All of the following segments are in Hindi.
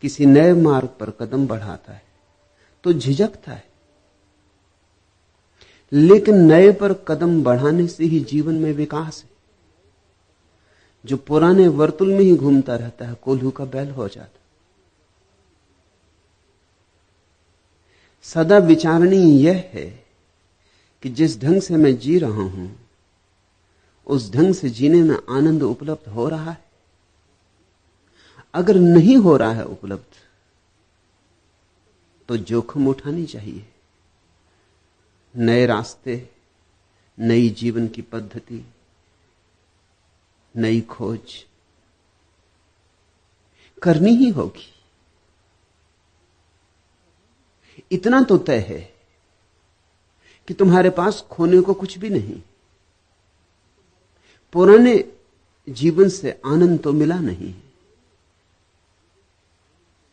किसी नए मार्ग पर कदम बढ़ाता है तो झिझकता है, लेकिन नए पर कदम बढ़ाने से ही जीवन में विकास है। जो पुराने वर्तुल में ही घूमता रहता है कोल्हू का बैल हो जाता। सदा विचारणीय यह है कि जिस ढंग से मैं जी रहा हूं उस ढंग से जीने में आनंद उपलब्ध हो रहा है। अगर नहीं हो रहा है उपलब्ध तो जोखिम उठानी चाहिए। नए रास्ते, नई जीवन की पद्धति, नई खोज करनी ही होगी। इतना तो तय है कि तुम्हारे पास खोने को कुछ भी नहीं। पुराने जीवन से आनंद तो मिला नहीं,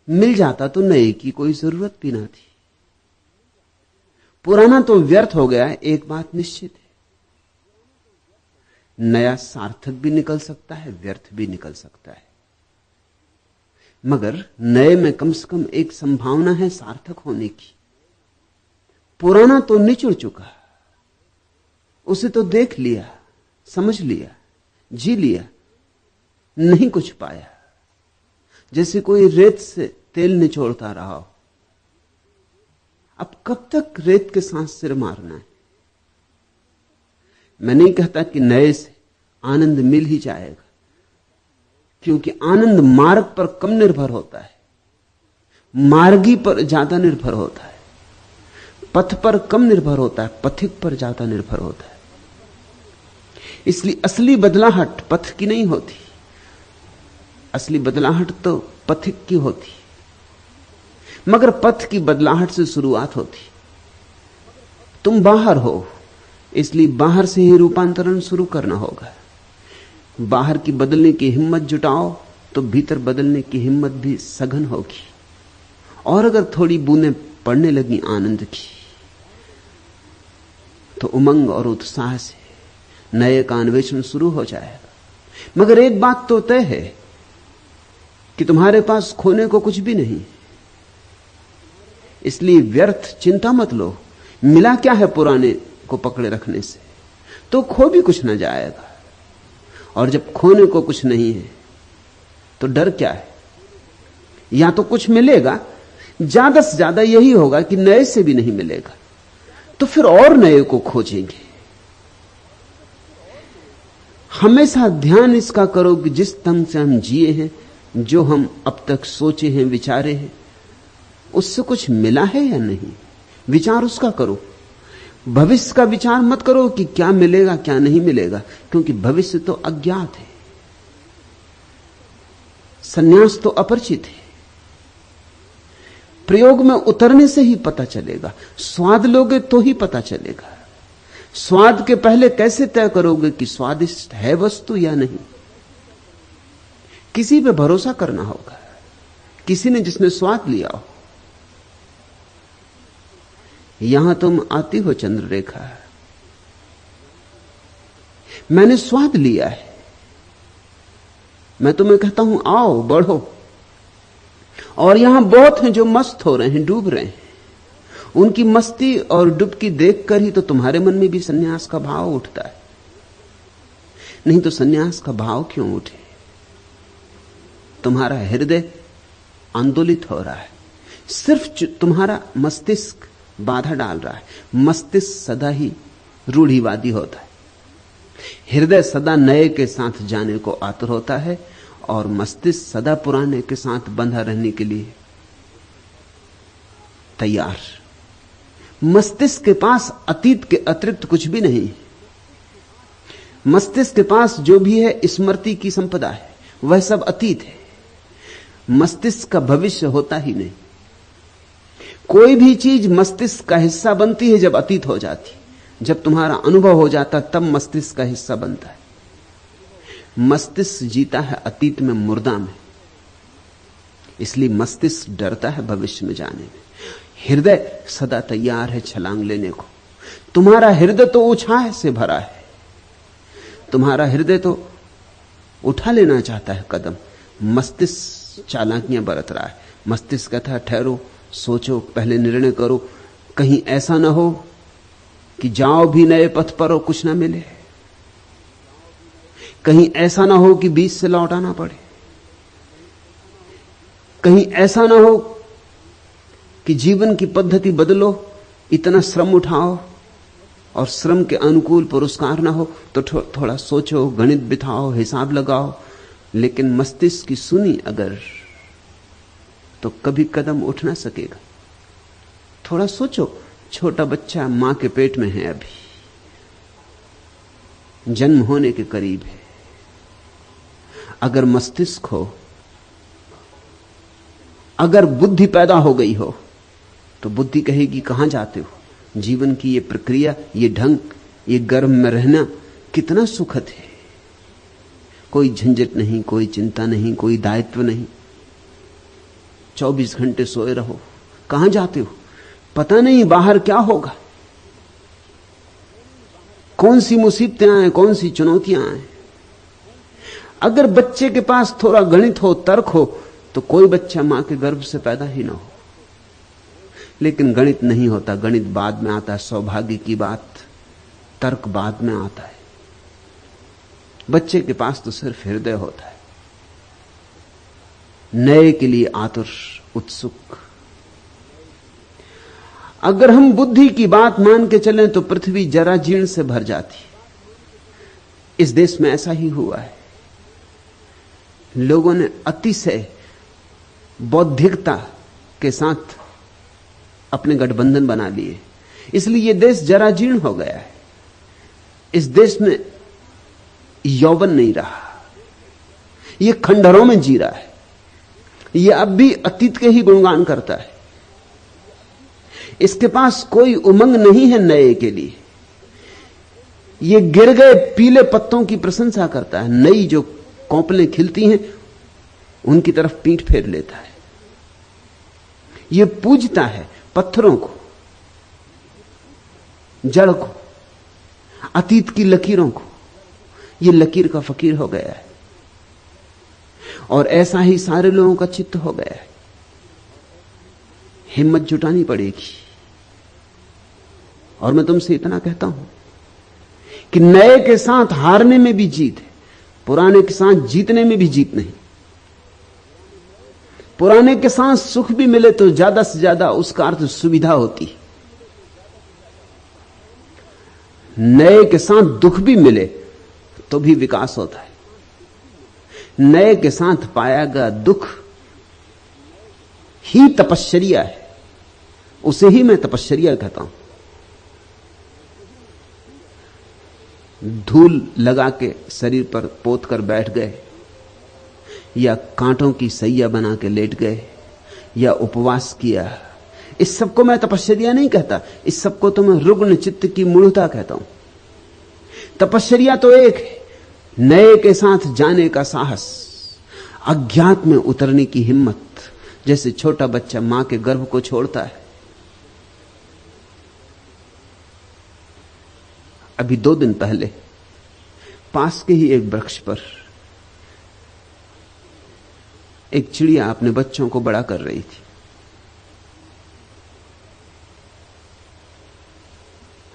मिल जाता तो नए की कोई जरूरत भी ना थी। पुराना तो व्यर्थ हो गया है, एक बात निश्चित है। नया सार्थक भी निकल सकता है, व्यर्थ भी निकल सकता है, मगर नए में कम से कम एक संभावना है सार्थक होने की। पुराना तो निचुड़ चुका, उसे तो देख लिया, समझ लिया, जी लिया, नहीं कुछ पाया। जैसे कोई रेत से तेल निचोड़ता रहा हो। अब कब तक रेत के साथ सिर मारना है? मैं नहीं कहता कि नए से आनंद मिल ही जाएगा, क्योंकि आनंद मार्ग पर कम निर्भर होता है, मार्गी पर ज्यादा निर्भर होता है, पथ पर कम निर्भर होता है, पथिक पर ज्यादा निर्भर होता है। इसलिए असली बदलाहट पथ की नहीं होती, असली बदलाहट तो पथिक की होती, मगर पथ की बदलाहट से शुरुआत होती। तुम बाहर हो, इसलिए बाहर से ही रूपांतरण शुरू करना होगा। बाहर की बदलने की हिम्मत जुटाओ तो भीतर बदलने की हिम्मत भी सघन होगी। और अगर थोड़ी बूंदें पड़ने लगी आनंद की तो उमंग और उत्साह से नए का अन्वेषण शुरू हो जाएगा। मगर एक बात तो तय है कि तुम्हारे पास खोने को कुछ भी नहीं, इसलिए व्यर्थ चिंता मत लो। मिला क्या है पुराने को पकड़े रखने से? तो खो भी कुछ ना जाएगा। और जब खोने को कुछ नहीं है तो डर क्या है? या तो कुछ मिलेगा, ज्यादा से ज्यादा यही होगा कि नए से भी नहीं मिलेगा, तो फिर और नए को खोजेंगे। हमेशा ध्यान इसका करो कि जिस ढंग से हम जिए हैं, जो हम अब तक सोचे हैं, विचारे हैं, उससे कुछ मिला है या नहीं, विचार उसका करो। भविष्य का विचार मत करो कि क्या मिलेगा क्या नहीं मिलेगा, क्योंकि भविष्य तो अज्ञात है, संन्यास तो अपरिचित है। प्रयोग में उतरने से ही पता चलेगा। स्वाद लोगे तो ही पता चलेगा। स्वाद के पहले कैसे तय करोगे कि स्वादिष्ट है वस्तु या नहीं? किसी पे भरोसा करना होगा, किसी ने जिसने स्वाद लिया हो। यहां तुम आती हो चंद्ररेखा, मैंने स्वाद लिया है, मैं तुम्हें कहता हूं आओ बढ़ो। और यहां बहुत हैं जो मस्त हो रहे हैं, डूब रहे हैं। उनकी मस्ती और डुबकी देखकर ही तो तुम्हारे मन में भी सन्यास का भाव उठता है। नहीं तो सन्यास का भाव क्यों उठे? तुम्हारा हृदय आंदोलित हो रहा है, सिर्फ तुम्हारा मस्तिष्क बाधा डाल रहा है। मस्तिष्क सदा ही रूढ़िवादी होता है, हृदय सदा नए के साथ जाने को आतुर होता है, और मस्तिष्क सदा पुराने के साथ बंधा रहने के लिए तैयार। मस्तिष्क के पास अतीत के अतिरिक्त कुछ भी नहीं। मस्तिष्क के पास जो भी है स्मृति की संपदा है, वह सब अतीत है। मस्तिष्क का भविष्य होता ही नहीं। कोई भी चीज मस्तिष्क का हिस्सा बनती है जब अतीत हो जाती, जब तुम्हारा अनुभव हो जाता तब मस्तिष्क का हिस्सा बनता है। मस्तिष्क जीता है अतीत में, मुर्दा में, इसलिए मस्तिष्क डरता है भविष्य में जाने में। हृदय सदा तैयार है छलांग लेने को। तुम्हारा हृदय तो उत्साह से भरा है, तुम्हारा हृदय तो उठा लेना चाहता है कदम। मस्तिष्क चालाकियां बरत रहा है, मस्तिष्क कहता है ठहरो, सोचो, पहले निर्णय करो, कहीं ऐसा ना हो कि जाओ भी नए पथ पर और कुछ ना मिले, कहीं ऐसा ना हो कि बीच से लौटाना पड़े, कहीं ऐसा ना हो कि जीवन की पद्धति बदलो, इतना श्रम उठाओ और श्रम के अनुकूल पुरस्कार ना हो। तो थोड़ा सोचो, गणित बिठाओ, हिसाब लगाओ। लेकिन मस्तिष्क की सुनी अगर तो कभी कदम उठ ना सकेगा। थोड़ा सोचो, छोटा बच्चा मां के पेट में है, अभी जन्म होने के करीब है। अगर मस्तिष्क हो, अगर बुद्धि पैदा हो गई हो, तो बुद्धि कहेगी कहां जाते हो? जीवन की ये प्रक्रिया, ये ढंग, ये गर्भ में रहना कितना सुखद है। कोई झंझट नहीं, कोई चिंता नहीं, कोई दायित्व नहीं। 24 घंटे सोए रहो। कहां जाते हो? पता नहीं बाहर क्या होगा, कौन सी मुसीबतें आए, कौन सी चुनौतियां आए। अगर बच्चे के पास थोड़ा गणित हो, तर्क हो, तो कोई बच्चा मां के गर्भ से पैदा ही ना हो। लेकिन गणित नहीं होता, गणित बाद में आता है, सौभाग्य की बात। तर्क बाद में आता है। बच्चे के पास तो सिर्फ हृदय होता है, नए के लिए आतुर, उत्सुक। अगर हम बुद्धि की बात मान के चलें तो पृथ्वी जरा जीर्ण से भर जाती। इस देश में ऐसा ही हुआ है। लोगों ने अतिशय बौद्धिकता के साथ अपने गठबंधन बना लिए, इसलिए यह देश जरा जीर्ण हो गया है। इस देश में यौवन नहीं रहा, यह खंडहरों में जी रहा है। यह अब भी अतीत के ही गुणगान करता है। इसके पास कोई उमंग नहीं है नए के लिए। यह गिर गए पीले पत्तों की प्रशंसा करता है, नई जो कौपलें खिलती हैं उनकी तरफ पीठ फेर लेता है। यह पूजता है पत्थरों को, जड़ को, अतीत की लकीरों को। यह लकीर का फकीर हो गया है और ऐसा ही सारे लोगों का चित्त हो गया है। हिम्मत जुटानी पड़ेगी। और मैं तुमसे इतना कहता हूं कि नए के साथ हारने में भी जीत है, पुराने के साथ जीतने में भी जीत नहीं। पुराने के साथ सुख भी मिले तो ज्यादा से ज्यादा उसका अर्थ सुविधा होती। नए के साथ दुख भी मिले तो भी विकास होता है। नए के साथ पाया गया दुख ही तपश्चर्या है, उसे ही मैं तपश्चर्या कहता हूं। धूल लगा के शरीर पर पोत कर बैठ गए, या कांटों की सैया बना के लेट गए, या उपवास किया, इस सबको मैं तपश्चर्या नहीं कहता। इस सबको तो मैं रुग्ण चित्त की मूढ़ता कहता हूं। तपश्चर्या तो एक है, नए के साथ जाने का साहस, अज्ञात में उतरने की हिम्मत। जैसे छोटा बच्चा मां के गर्भ को छोड़ता है। अभी 2 दिन पहले पास के ही एक वृक्ष पर एक चिड़िया अपने बच्चों को बड़ा कर रही थी।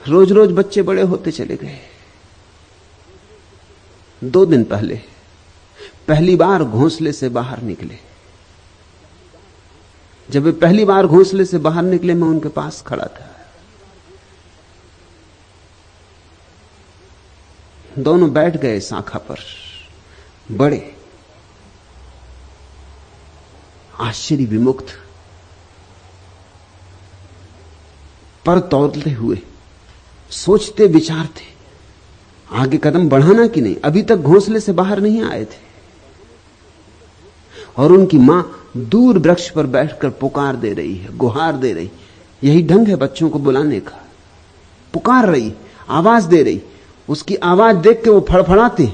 रोज रोज बच्चे बड़े होते चले गए। 2 दिन पहले पहली बार घोंसले से बाहर निकले। जब वे पहली बार घोंसले से बाहर निकले, मैं उनके पास खड़ा था। दोनों बैठ गए शाखा पर, बड़े आश्चर्य विमुक्त, पर तौलते हुए, सोचते विचारते आगे कदम बढ़ाना कि नहीं। अभी तक घोंसले से बाहर नहीं आए थे और उनकी मां दूर वृक्ष पर बैठकर पुकार दे रही है, गुहार दे रही। यही ढंग है बच्चों को बुलाने का। पुकार रही, आवाज दे रही। उसकी आवाज देख के वो फड़फड़ाते,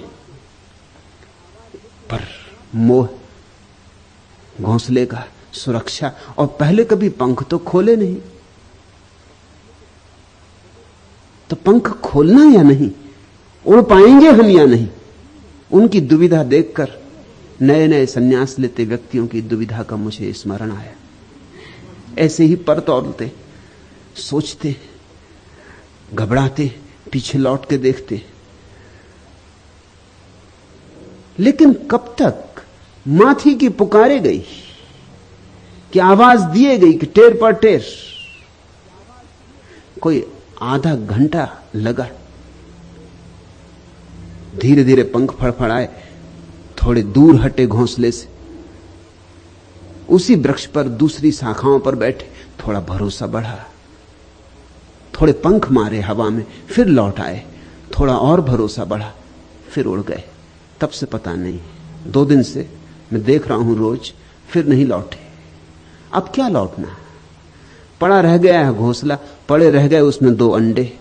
पर मोह, घोंसले का, सुरक्षा। और पहले कभी पंख तो खोले नहीं, तो पंख खोलना या नहीं, उड़ पाएंगे हम या नहीं, उनकी दुविधा देखकर नए नए संन्यास लेते व्यक्तियों की दुविधा का मुझे स्मरण आया। ऐसे ही पर तौलते, सोचते, घबराते, पीछे लौट के देखते, लेकिन कब तक मां थी कि पुकारे गई, कि आवाज दिए गई कि टेर पर टेर। कोई आधा घंटा लगा, धीरे धीरे पंख फड़फड़ाए, थोड़े दूर हटे घोंसले से, उसी वृक्ष पर दूसरी शाखाओं पर बैठे, थोड़ा भरोसा बढ़ा, थोड़े पंख मारे हवा में, फिर लौट आए, थोड़ा और भरोसा बढ़ा, फिर उड़ गए। तब से पता नहीं, 2 दिन से मैं देख रहा हूं रोज, फिर नहीं लौटे। अब क्या लौटना, पड़ा रह गया है घोंसला, पड़े रह गए उसमें 2 अंडे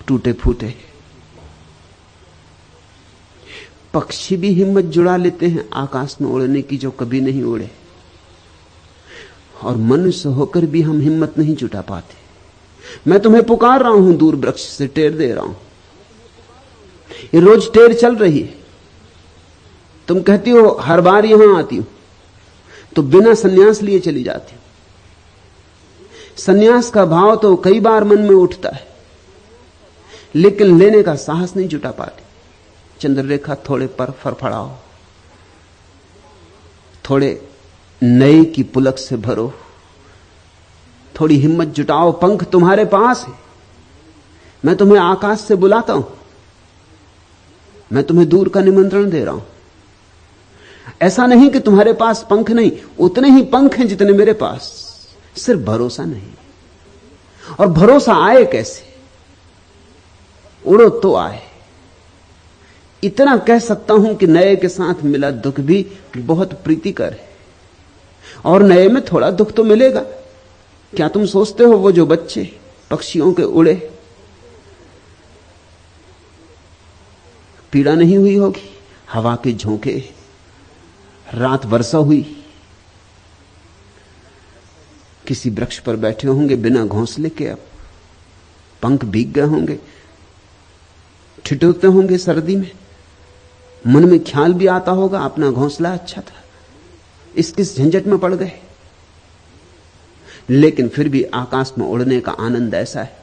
टूटे फूटे। पक्षी भी हिम्मत जुड़ा लेते हैं आकाश में उड़ने की जो कभी नहीं उड़े, और मनुष्य होकर भी हम हिम्मत नहीं जुटा पाते। मैं तुम्हें पुकार रहा हूं, दूर वृक्ष से टेर दे रहा हूं, ये रोज टेर चल रही है। तुम कहती हो हर बार यहां आती हूं, तो बिना सन्यास लिए चली जाती हूं। सन्यास का भाव तो कई बार मन में उठता है, लेकिन लेने का साहस नहीं जुटा पाती। चंद्ररेखा, थोड़े पर फड़फड़ाओ, थोड़े नए की पुलक से भरो, थोड़ी हिम्मत जुटाओ। पंख तुम्हारे पास है, मैं तुम्हें आकाश से बुलाता हूं, मैं तुम्हें दूर का निमंत्रण दे रहा हूं। ऐसा नहीं कि तुम्हारे पास पंख नहीं, उतने ही पंख हैं जितने मेरे पास, सिर्फ भरोसा नहीं। और भरोसा आए कैसे? उड़ो तो आए। इतना कह सकता हूं कि नए के साथ मिला दुख भी बहुत प्रीतिकर है, और नए में थोड़ा दुख तो मिलेगा। क्या तुम सोचते हो वो जो बच्चे पक्षियों के उड़े, पीड़ा नहीं हुई होगी? हवा के झोंके, रात वर्षा हुई, किसी वृक्ष पर बैठे होंगे बिना घोंसले के, अब पंख भीग गए होंगे, ठिठुरते होंगे सर्दी में, मन में ख्याल भी आता होगा अपना घोंसला अच्छा था, इस किस झंझट में पड़ गए। लेकिन फिर भी आकाश में उड़ने का आनंद ऐसा है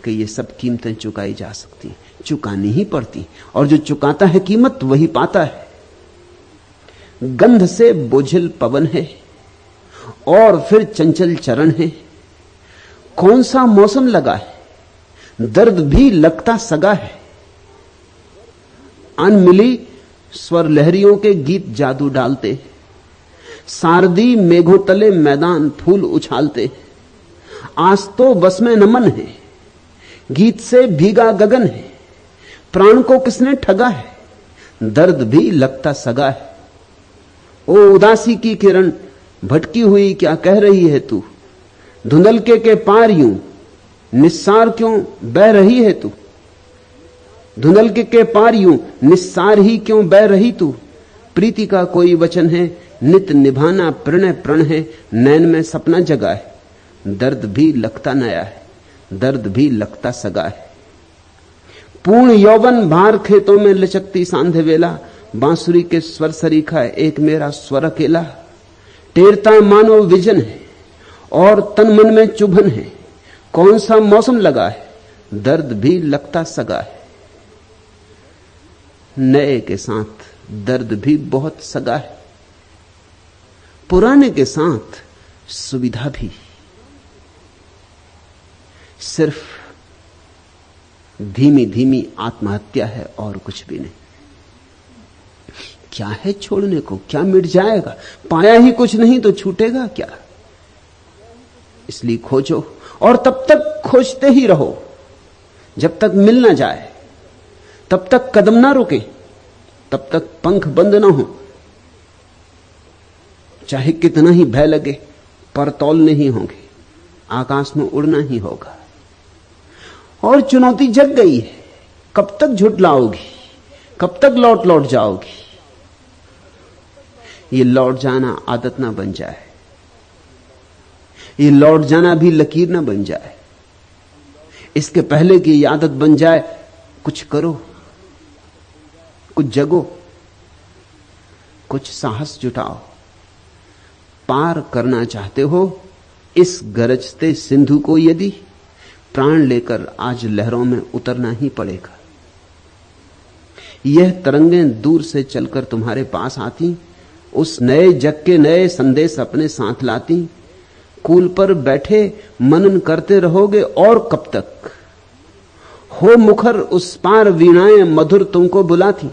कि ये सब कीमतें चुकाई जा सकती, चुकानी ही पड़ती, और जो चुकाता है कीमत वही पाता है। गंध से बोझिल पवन है और फिर चंचल चरण है, कौन सा मौसम लगा है, दर्द भी लगता सगा है। अनमिली स्वर लहरियों के गीत जादू डालते, सारदी मेघों तले मैदान फूल उछालते। आज तो बस में नमन है, गीत से भीगा गगन है, प्राण को किसने ठगा है, दर्द भी लगता सगा है। ओ उदासी की किरण भटकी हुई क्या कह रही है तू, धुंधलके के पार यूं निस्सार क्यों बह रही है तू, धुंधलके के पार यूं निस्सार ही क्यों बह रही तू। प्रीति का कोई वचन है, नित निभाना प्रणय प्रण है, नैन में सपना जगा है, दर्द भी लगता नया है, दर्द भी लगता सगा है। पूर्ण यौवन भार खेतों में लचकती सांधे वेला, बांसुरी के स्वर सरीखा एक मेरा स्वर अकेला। टेरता मानो विजन है और तन मन में चुभन है, कौन सा मौसम लगा है, दर्द भी लगता सगा है। नए के साथ दर्द भी बहुत सगा है, पुराने के साथ सुविधा भी। सिर्फ धीमी धीमी आत्महत्या है और कुछ भी नहीं। क्या है छोड़ने को, क्या मिट जाएगा, पाया ही कुछ नहीं तो छूटेगा क्या। इसलिए खोजो, और तब तक खोजते ही रहो जब तक मिल ना जाए, तब तक कदम ना रुके, तब तक पंख बंद ना हो। चाहे कितना ही भय लगे, पर तौल नहीं होंगे, आकाश में उड़ना ही होगा। और चुनौती जग गई है, कब तक झुठलाओगी, कब तक लौट लौट जाओगी। ये लौट जाना आदत ना बन जाए, ये लौट जाना भी लकीर ना बन जाए। इसके पहले कि ये आदत बन जाए, कुछ करो, कुछ जगो। कुछ साहस जुटाओ। पार करना चाहते हो इस गरजते सिंधु को, यदि प्राण लेकर आज लहरों में उतरना ही पड़ेगा। यह तरंगें दूर से चलकर तुम्हारे पास आती, उस नए जग के नए संदेश अपने साथ लाती। कूल पर बैठे मनन करते रहोगे और कब तक? हो मुखर उस पार वीणाएं मधुर तुमको बुलाती।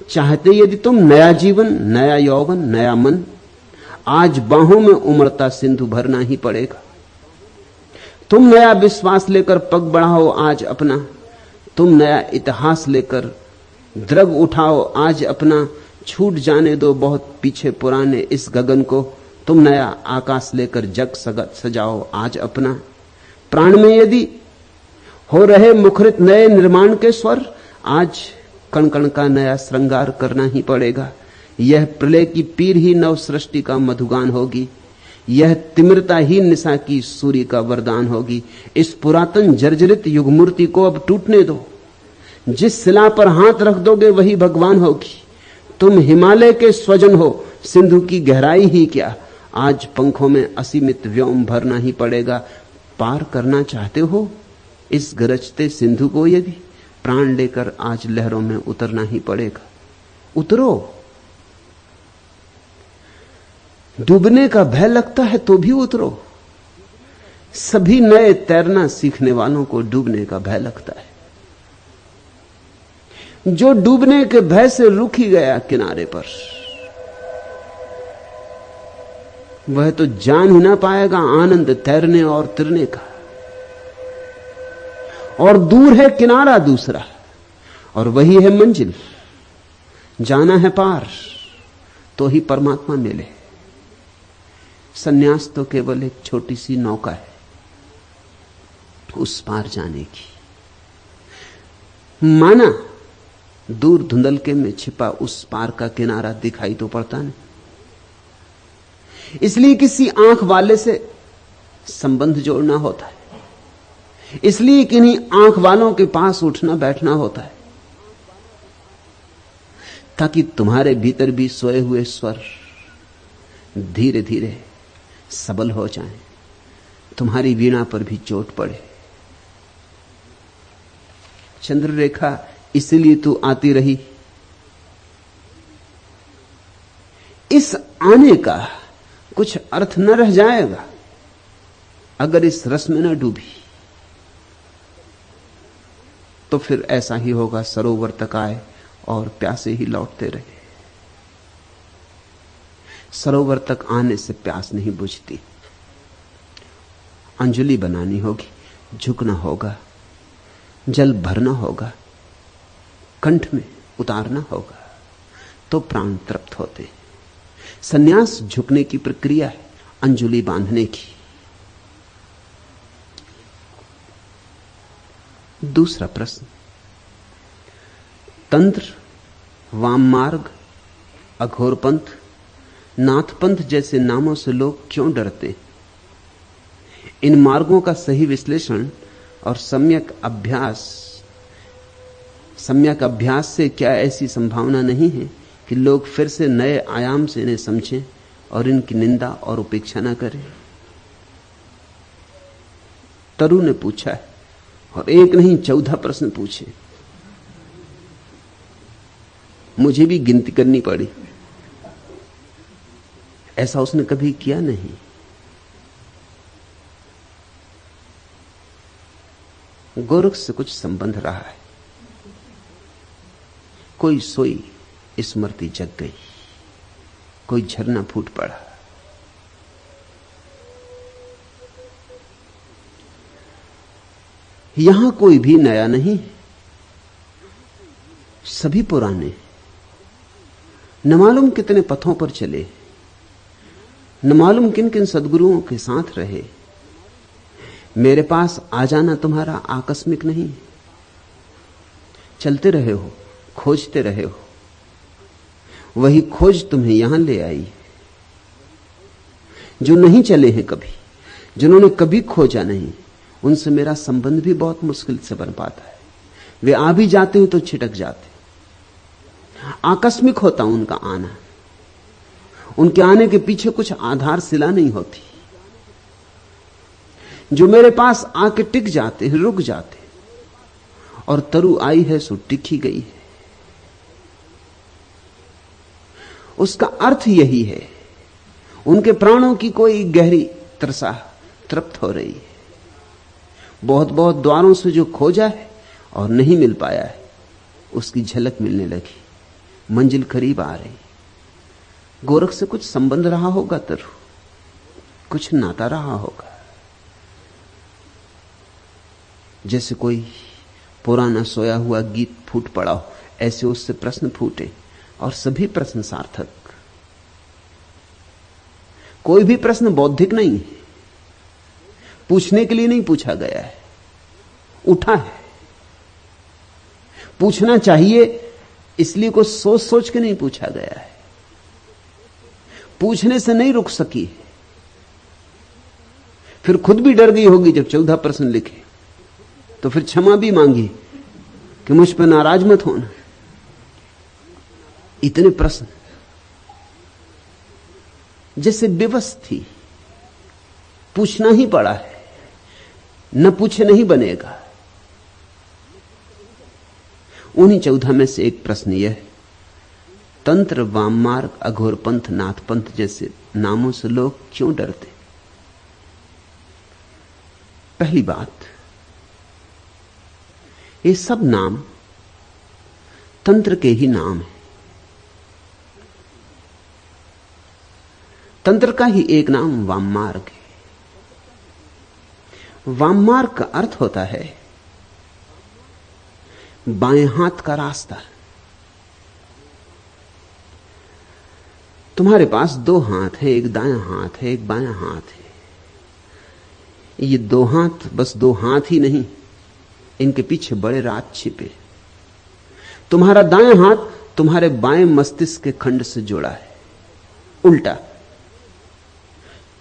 चाहते यदि तुम नया जीवन, नया यौवन, नया मन, आज बाहों में उमड़ता सिंधु भरना ही पड़ेगा। तुम नया विश्वास लेकर पग बढ़ाओ आज अपना, तुम नया इतिहास लेकर द्रग उठाओ आज अपना। छूट जाने दो बहुत पीछे पुराने इस गगन को, तुम नया आकाश लेकर जग सजाओ आज अपना। प्राण में यदि हो रहे मुखरित नए निर्माण के स्वर, आज कण कण का नया श्रृंगार करना ही पड़ेगा। यह प्रलय की पीर ही नव सृष्टि का मधुगान होगी, यह तिमिरता ही निशा की सूर्य का वरदान होगी। इस पुरातन जर्जरित युग मूर्ति को अब टूटने दो, जिस शिला पर हाथ रख दोगे वही भगवान होगी। तुम हिमालय के स्वजन हो, सिंधु की गहराई ही क्या, आज पंखों में असीमित व्योम भरना ही पड़ेगा। पार करना चाहते हो इस गरजते सिंधु को, यदि प्राण लेकर आज लहरों में उतरना ही पड़ेगा। उतरो। डूबने का भय लगता है तो भी उतरो। सभी नए तैरना सीखने वालों को डूबने का भय लगता है। जो डूबने के भय से रुक ही गया किनारे पर, वह तो जान ही ना पाएगा आनंद तैरने और तिरने का। और दूर है किनारा दूसरा, और वही है मंजिल। जाना है पार तो ही परमात्मा मिले। सन्यास तो केवल एक छोटी सी नौका है उस पार जाने की। माना दूर धुंधलके में छिपा उस पार का किनारा दिखाई तो पड़ता नहीं, इसलिए किसी आंख वाले से संबंध जोड़ना होता है, इसलिए किन्हीं आंख वालों के पास उठना बैठना होता है, ताकि तुम्हारे भीतर भी सोए हुए स्वर धीरे धीरे सबल हो जाएं, तुम्हारी वीणा पर भी चोट पड़े। चंद्ररेखा इसलिए तू आती रही। इस आने का कुछ अर्थ न रह जाएगा अगर इस रस में न डूबी। तो फिर ऐसा ही होगा, सरोवर तक आए और प्यासे ही लौटते रहे। सरोवर तक आने से प्यास नहीं बुझती। अंजलि बनानी होगी, झुकना होगा, जल भरना होगा, कंठ में उतारना होगा, तो प्राण तृप्त होते। सन्यास झुकने की प्रक्रिया है, अंजलि बांधने की। दूसरा प्रश्न, तंत्र, वाम मार्ग, अघोरपंथ, नाथपंथ जैसे नामों से लोग क्यों डरते? इन मार्गों का सही विश्लेषण और सम्यक अभ्यास से क्या ऐसी संभावना नहीं है कि लोग फिर से नए आयाम से इन्हें समझें और इनकी निंदा और उपेक्षा न करें? तरु ने पूछा है, और एक नहीं 14 प्रश्न पूछे। मुझे भी गिनती करनी पड़ी, ऐसा उसने कभी किया नहीं। गोरख से कुछ संबंध रहा है। कोई सोई स्मृति जग गई, कोई झरना फूट पड़ा। यहां कोई भी नया नहीं, सभी पुराने। न मालूम कितने पथों पर चले, न मालूम किन किन सद्गुरुओं के साथ रहे। मेरे पास आ जाना तुम्हारा आकस्मिक नहीं, चलते रहे हो, खोजते रहे हो, वही खोज तुम्हें यहां ले आई। जो नहीं चले हैं कभी, जिन्होंने कभी खोजा नहीं, उनसे मेरा संबंध भी बहुत मुश्किल से बन पाता है। वे आ भी जाते हैं तो छिटक जाते, आकस्मिक होता उनका आना। उनके आने के पीछे कुछ आधारशिला नहीं होती। जो मेरे पास आके टिक जाते हैं, रुक जाते, और तरु आई है सो टिक ही गई है, उसका अर्थ यही है, उनके प्राणों की कोई गहरी त्रसा तृप्त हो रही है। बहुत बहुत द्वारों से जो खोजा है और नहीं मिल पाया है, उसकी झलक मिलने लगी, मंजिल करीब आ रही। गोरख से कुछ संबंध रहा होगा तरु, कुछ नाता रहा होगा, जैसे कोई पुराना सोया हुआ गीत फूट पड़ा हो, ऐसे उससे प्रश्न फूटे, और सभी प्रश्न सार्थक। कोई भी प्रश्न बौद्धिक नहीं है, पूछने के लिए नहीं पूछा गया है, उठा है। पूछना चाहिए इसलिए कुछ सोच सोच के नहीं पूछा गया है, पूछने से नहीं रुक सकी, फिर खुद भी डर गई होगी जब 14 प्रश्न लिखे, तो फिर क्षमा भी मांगी कि मुझ पर नाराज मत होना। इतने प्रश्न जैसे विवश थी, पूछना ही पड़ा है, न पूछे नहीं बनेगा। उन्हीं 14 में से एक प्रश्न यह, तंत्र, वाममार्ग, अघोर पंथ, नाथ पंथ जैसे नामों से लोग क्यों डरते? पहली बात, ये सब नाम तंत्र के ही नाम है। तंत्र का ही एक नाम वाममार्ग है। वाममार्ग का अर्थ होता है बाएं हाथ का रास्ता। तुम्हारे पास 2 हाथ है, एक दायां हाथ है, एक बायां हाथ है। ये 2 हाथ बस 2 हाथ ही नहीं, इनके पीछे बड़े राज छिपे। तुम्हारा दायां हाथ तुम्हारे बाएं मस्तिष्क के खंड से जुड़ा है, उल्टा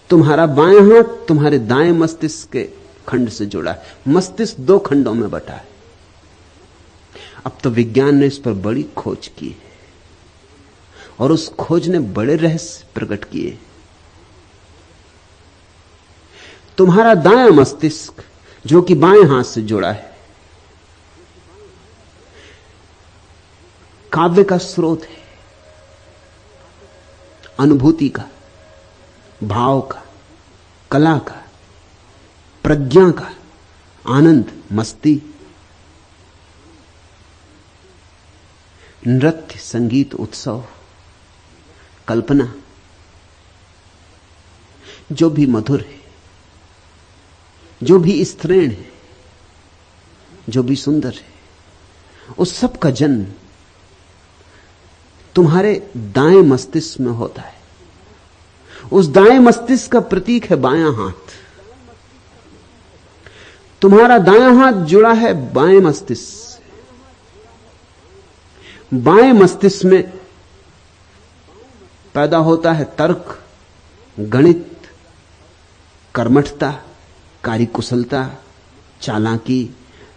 तुम्हारा बायां हाथ तुम्हारे दाएं मस्तिष्क के खंड से जुड़ा है। मस्तिष्क 2 खंडों में बटा है। अब तो विज्ञान ने इस पर बड़ी खोज की है, और उस खोज ने बड़े रहस्य प्रकट किए। तुम्हारा दायां मस्तिष्क जो कि बाएं हाथ से जुड़ा है, काव्य का स्रोत है, अनुभूति का, भाव का, कला का, प्रज्ञा का, आनंद, मस्ती, नृत्य, संगीत, उत्सव, कल्पना, जो भी मधुर है, जो भी स्त्रीण है, जो भी सुंदर है, उस सब का जन्म तुम्हारे दाएं मस्तिष्क में होता है। उस दाएं मस्तिष्क का प्रतीक है बायां हाथ। तुम्हारा दायां हाथ जुड़ा है बाएं मस्तिष्क से। बाएं मस्तिष्क में पैदा होता है तर्क, गणित, कर्मठता, कार्यकुशलता, चालाकी,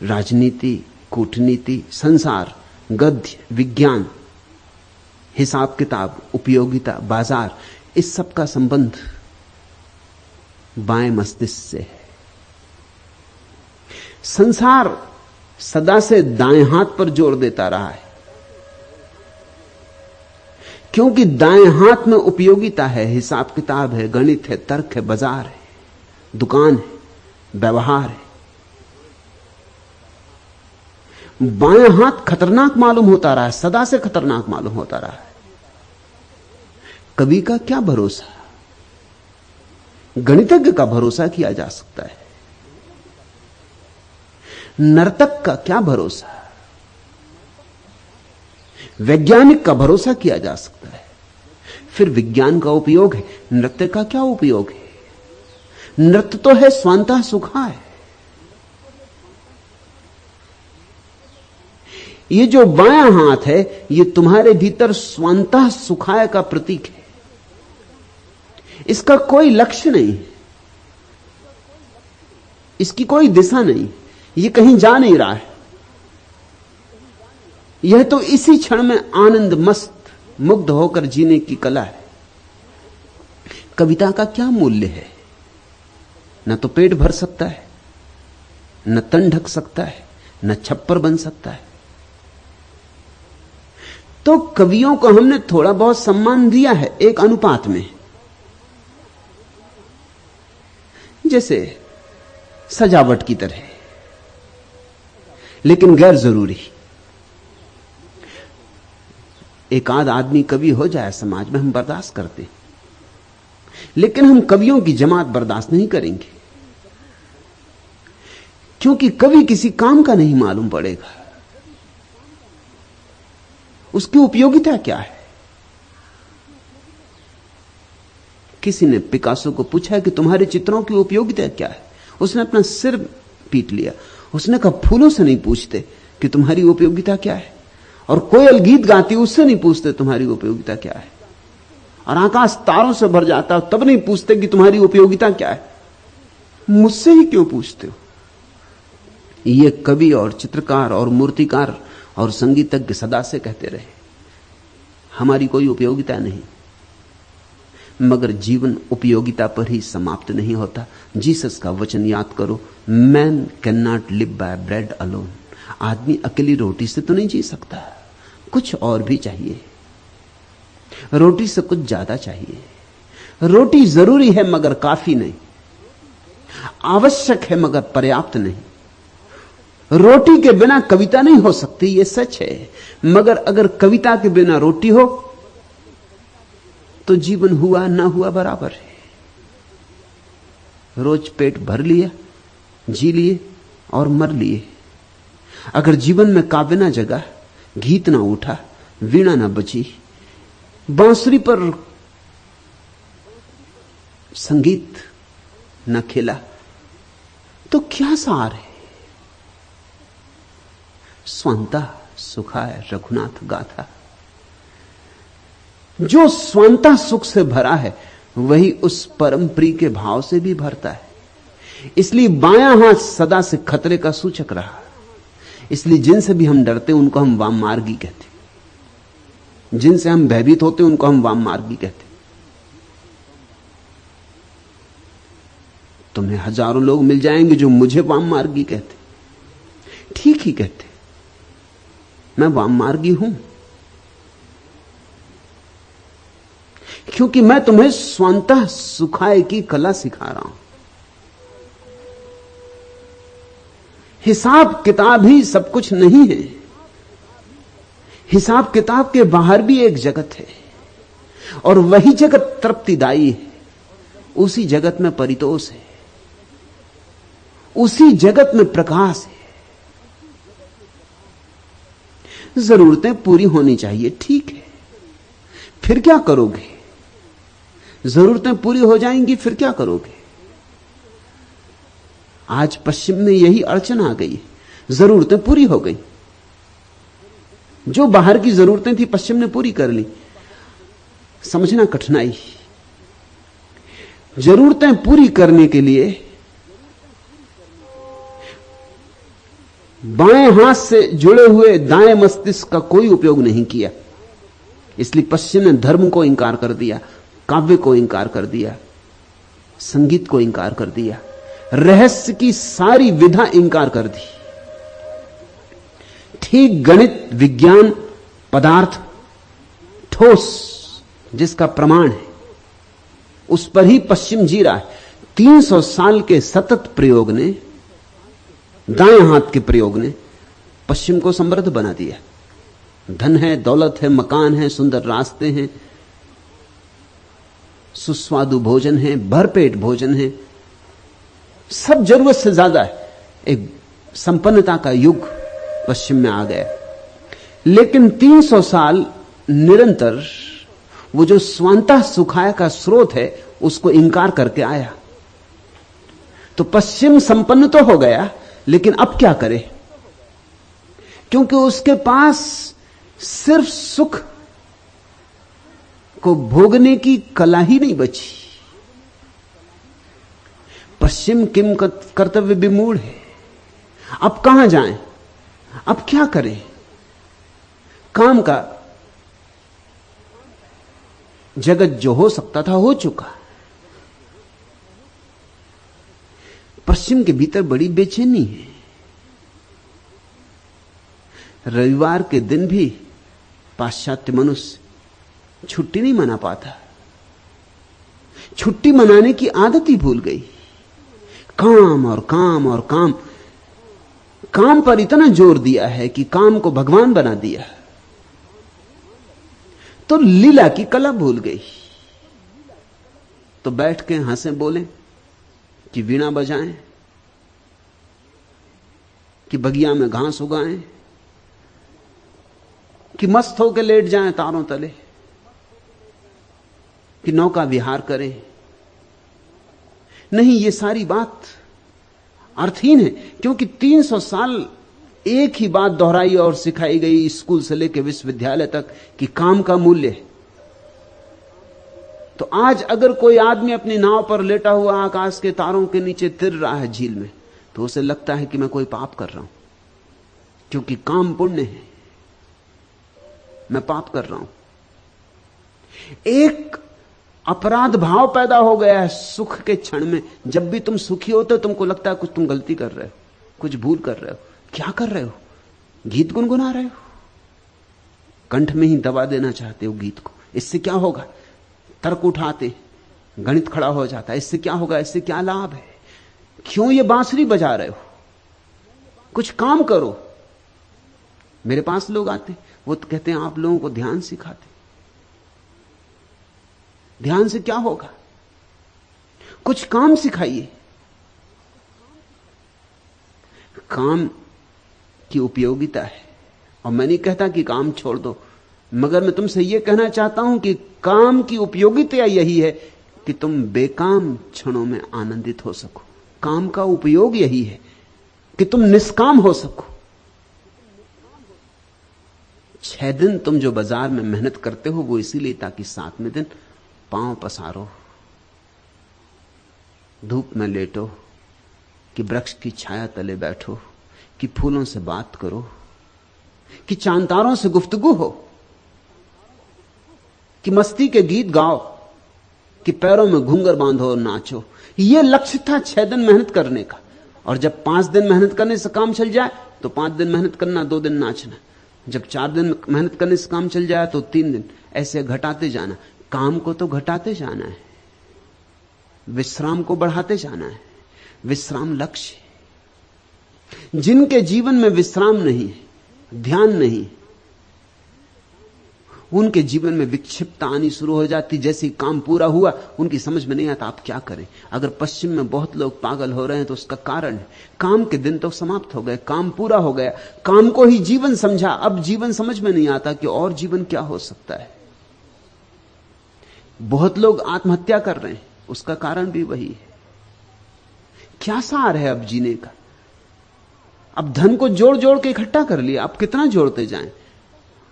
राजनीति, कूटनीति, संसार, गद्य, विज्ञान, हिसाब किताब, उपयोगिता, बाजार, इस सब का संबंध बाएं मस्तिष्क से है। संसार सदा से दाएं हाथ पर जोर देता रहा है, क्योंकि दाएं हाथ में उपयोगिता है, हिसाब किताब है, गणित है, तर्क है, बाजार है, दुकान है, व्यवहार है। बायां हाथ खतरनाक मालूम होता रहा है, सदा से खतरनाक मालूम होता रहा है। कवि का क्या भरोसा, गणितज्ञ का भरोसा किया जा सकता है, नर्तक का क्या भरोसा, वैज्ञानिक का भरोसा किया जा सकता है। फिर विज्ञान का उपयोग है, नृत्य का क्या उपयोग है? नृत्य तो है स्वांतः सुखाय। ये जो बायां हाथ है, ये तुम्हारे भीतर स्वांतः सुखाय का प्रतीक है। इसका कोई लक्ष्य नहीं, इसकी कोई दिशा नहीं, ये कहीं जा नहीं रहा है। यह तो इसी क्षण में आनंद मस्त मुग्ध होकर जीने की कला है। कविता का क्या मूल्य है? न तो पेट भर सकता है, न तन ढक सकता है, न छप्पर बन सकता है। तो कवियों को हमने थोड़ा बहुत सम्मान दिया है एक अनुपात में, जैसे सजावट की तरह, लेकिन गैर जरूरी। एक आध आदमी कवि हो जाए समाज में, हम बर्दाश्त करते, लेकिन हम कवियों की जमात बर्दाश्त नहीं करेंगे, क्योंकि कवि किसी काम का नहीं मालूम पड़ेगा, उसकी उपयोगिता क्या है। किसी ने पिकासो को पूछा कि तुम्हारे चित्रों की उपयोगिता क्या है? उसने अपना सिर पीट लिया। उसने कहा, फूलों से नहीं पूछते कि तुम्हारी उपयोगिता क्या है, और कोयल गीत गाती उससे नहीं पूछते तुम्हारी उपयोगिता क्या है, और आकाश तारों से भर जाता तब नहीं पूछते कि तुम्हारी उपयोगिता क्या है, मुझसे ही क्यों पूछते हो? ये कवि और चित्रकार और मूर्तिकार और संगीतज्ञ सदा से कहते रहे, हमारी कोई उपयोगिता नहीं। मगर जीवन उपयोगिता पर ही समाप्त नहीं होता। जीसस का वचन याद करो, man can not live by bread alone. आदमी अकेली रोटी से तो नहीं जी सकता, कुछ और भी चाहिए। रोटी से कुछ ज्यादा चाहिए। रोटी जरूरी है मगर काफी नहीं, आवश्यक है मगर पर्याप्त नहीं। रोटी के बिना कविता नहीं हो सकती, यह सच है, मगर अगर कविता के बिना रोटी हो तो जीवन हुआ ना हुआ बराबर है। रोज पेट भर लिया, जी लिए और मर लिए। अगर जीवन में काव्य ना जगा, गीत ना उठा, वीणा ना बजी, बांसुरी पर संगीत न खेला, तो क्या सार है? स्वांता सुखाय रघुनाथ गाथा। जो स्वांता सुख से भरा है वही उस परम प्रिय के भाव से भी भरता है। इसलिए बायां हाथ सदा से खतरे का सूचक रहा। इसलिए जिनसे भी हम डरते उनको हम वाम मार्गी कहते, जिनसे हम भयभीत होते उनको हम वाम मार्गी कहते। तुम्हें हजारों लोग मिल जाएंगे जो मुझे वाम मार्गी कहते, ठीक ही कहते, मैं वाम मार्गी हूं, क्योंकि मैं तुम्हें स्वांतः सुखाय की कला सिखा रहा हूं। हिसाब किताब ही सब कुछ नहीं है, हिसाब किताब के बाहर भी एक जगत है, और वही जगत तृप्तिदायी है। उसी जगत में परितोष है, उसी जगत में प्रकाश है। जरूरतें पूरी होनी चाहिए, ठीक है, फिर क्या करोगे? जरूरतें पूरी हो जाएंगी, फिर क्या करोगे? आज पश्चिम में यही अड़चन आ गई, जरूरतें पूरी हो गई, जो बाहर की जरूरतें थी पश्चिम ने पूरी कर ली। समझना कठिनाई। जरूरतें पूरी करने के लिए बाएं हाथ से जुड़े हुए दाएं मस्तिष्क का कोई उपयोग नहीं किया। इसलिए पश्चिम ने धर्म को इंकार कर दिया, काव्य को इंकार कर दिया, संगीत को इंकार कर दिया, रहस्य की सारी विधा इंकार कर दी। ठीक गणित, विज्ञान, पदार्थ, ठोस जिसका प्रमाण है, उस पर ही पश्चिम जी रहा है। 300 साल के सतत प्रयोग ने, दाएं हाथ के प्रयोग ने पश्चिम को समृद्ध बना दिया। धन है, दौलत है, मकान है, सुंदर रास्ते हैं, सुस्वादु भोजन है, भरपेट भोजन है, सब जरूरत से ज्यादा है। एक संपन्नता का युग पश्चिम में आ गया। लेकिन 300 साल निरंतर वो जो स्वांतः सुखाय का स्रोत है उसको इंकार करके आया। तो पश्चिम संपन्न तो हो गया, लेकिन अब क्या करे? क्योंकि उसके पास सिर्फ सुख को भोगने की कला ही नहीं बची। पश्चिम किम कर्तव्य विमूढ़ है। अब कहां जाएं? अब क्या करें? काम का जगत जो हो सकता था हो चुका। पश्चिम के भीतर बड़ी बेचैनी है। रविवार के दिन भी पाश्चात्य मनुष्य छुट्टी नहीं मना पाता। छुट्टी मनाने की आदत ही भूल गई। काम और काम और काम, काम पर इतना जोर दिया है कि काम को भगवान बना दिया, तो लीला की कला भूल गई। तो बैठ के हंसे बोलें कि वीणा बजाएं, कि बगिया में घास उगाएं, कि मस्त होकर लेट जाएं तारों तले, कि नौका विहार करें। नहीं, ये सारी बात अर्थहीन है, क्योंकि 300 साल एक ही बात दोहराई और सिखाई गई स्कूल से लेकर विश्वविद्यालय तक कि काम का मूल्य है। तो आज अगर कोई आदमी अपनी नाव पर लेटा हुआ आकाश के तारों के नीचे तिर रहा है झील में, तो उसे लगता है कि मैं कोई पाप कर रहा हूं, क्योंकि काम पुण्य है, मैं पाप कर रहा हूं। एक अपराध भाव पैदा हो गया है सुख के क्षण में। जब भी तुम सुखी होते हो तुमको लगता है कुछ तुम गलती कर रहे हो, कुछ भूल कर रहे हो। क्या कर रहे हो? गीत गुनगुना रहे हो, कंठ में ही दबा देना चाहते हो गीत को। इससे क्या होगा? तर्क उठाते, गणित खड़ा हो जाता है। इससे क्या होगा? इससे क्या लाभ है? क्यों ये बांसुरी बजा रहे हो? कुछ काम करो। मेरे पास लोग आते, वो तो कहते हैं आप लोगों को ध्यान सिखाते। ध्यान से क्या होगा? कुछ काम सिखाइए। काम की उपयोगिता है, और मैं नहीं कहता कि काम छोड़ दो, मगर मैं तुमसे यह कहना चाहता हूं कि काम की उपयोगिता यही है कि तुम बेकाम क्षणों में आनंदित हो सको। काम का उपयोग यही है कि तुम निष्काम हो सको। 6 दिन तुम जो बाजार में मेहनत करते हो वो इसीलिए ताकि 7वें दिन पांव पसारो, धूप में लेटो, कि वृक्ष की छाया तले बैठो, कि फूलों से बात करो, कि चांतारों से गुफ्तगू हो, कि मस्ती के गीत गाओ, कि पैरों में घूंघर बांधो और नाचो। यह लक्ष्य था 6 दिन मेहनत करने का। और जब 5 दिन मेहनत करने से काम चल जाए तो 5 दिन मेहनत करना, 2 दिन नाचना। जब 4 दिन मेहनत करने से काम चल जाए तो 3 दिन। ऐसे घटाते जाना। काम को तो घटाते जाना है, विश्राम को बढ़ाते जाना है। विश्राम लक्ष्य है। जिनके जीवन में विश्राम नहीं है, ध्यान नहीं, उनके जीवन में विक्षिप्तता आनी शुरू हो जाती। जैसे ही काम पूरा हुआ उनकी समझ में नहीं आता आप क्या करें। अगर पश्चिम में बहुत लोग पागल हो रहे हैं तो उसका कारण है काम के दिन तो समाप्त हो गए, काम पूरा हो गया, काम को ही जीवन समझा। अब जीवन समझ में नहीं आता कि और जीवन क्या हो सकता है। बहुत लोग आत्महत्या कर रहे हैं, उसका कारण भी वही है। क्या सार है अब जीने का? अब धन को जोड़ जोड़ के इकट्ठा कर लिया, अब कितना जोड़ते जाएं?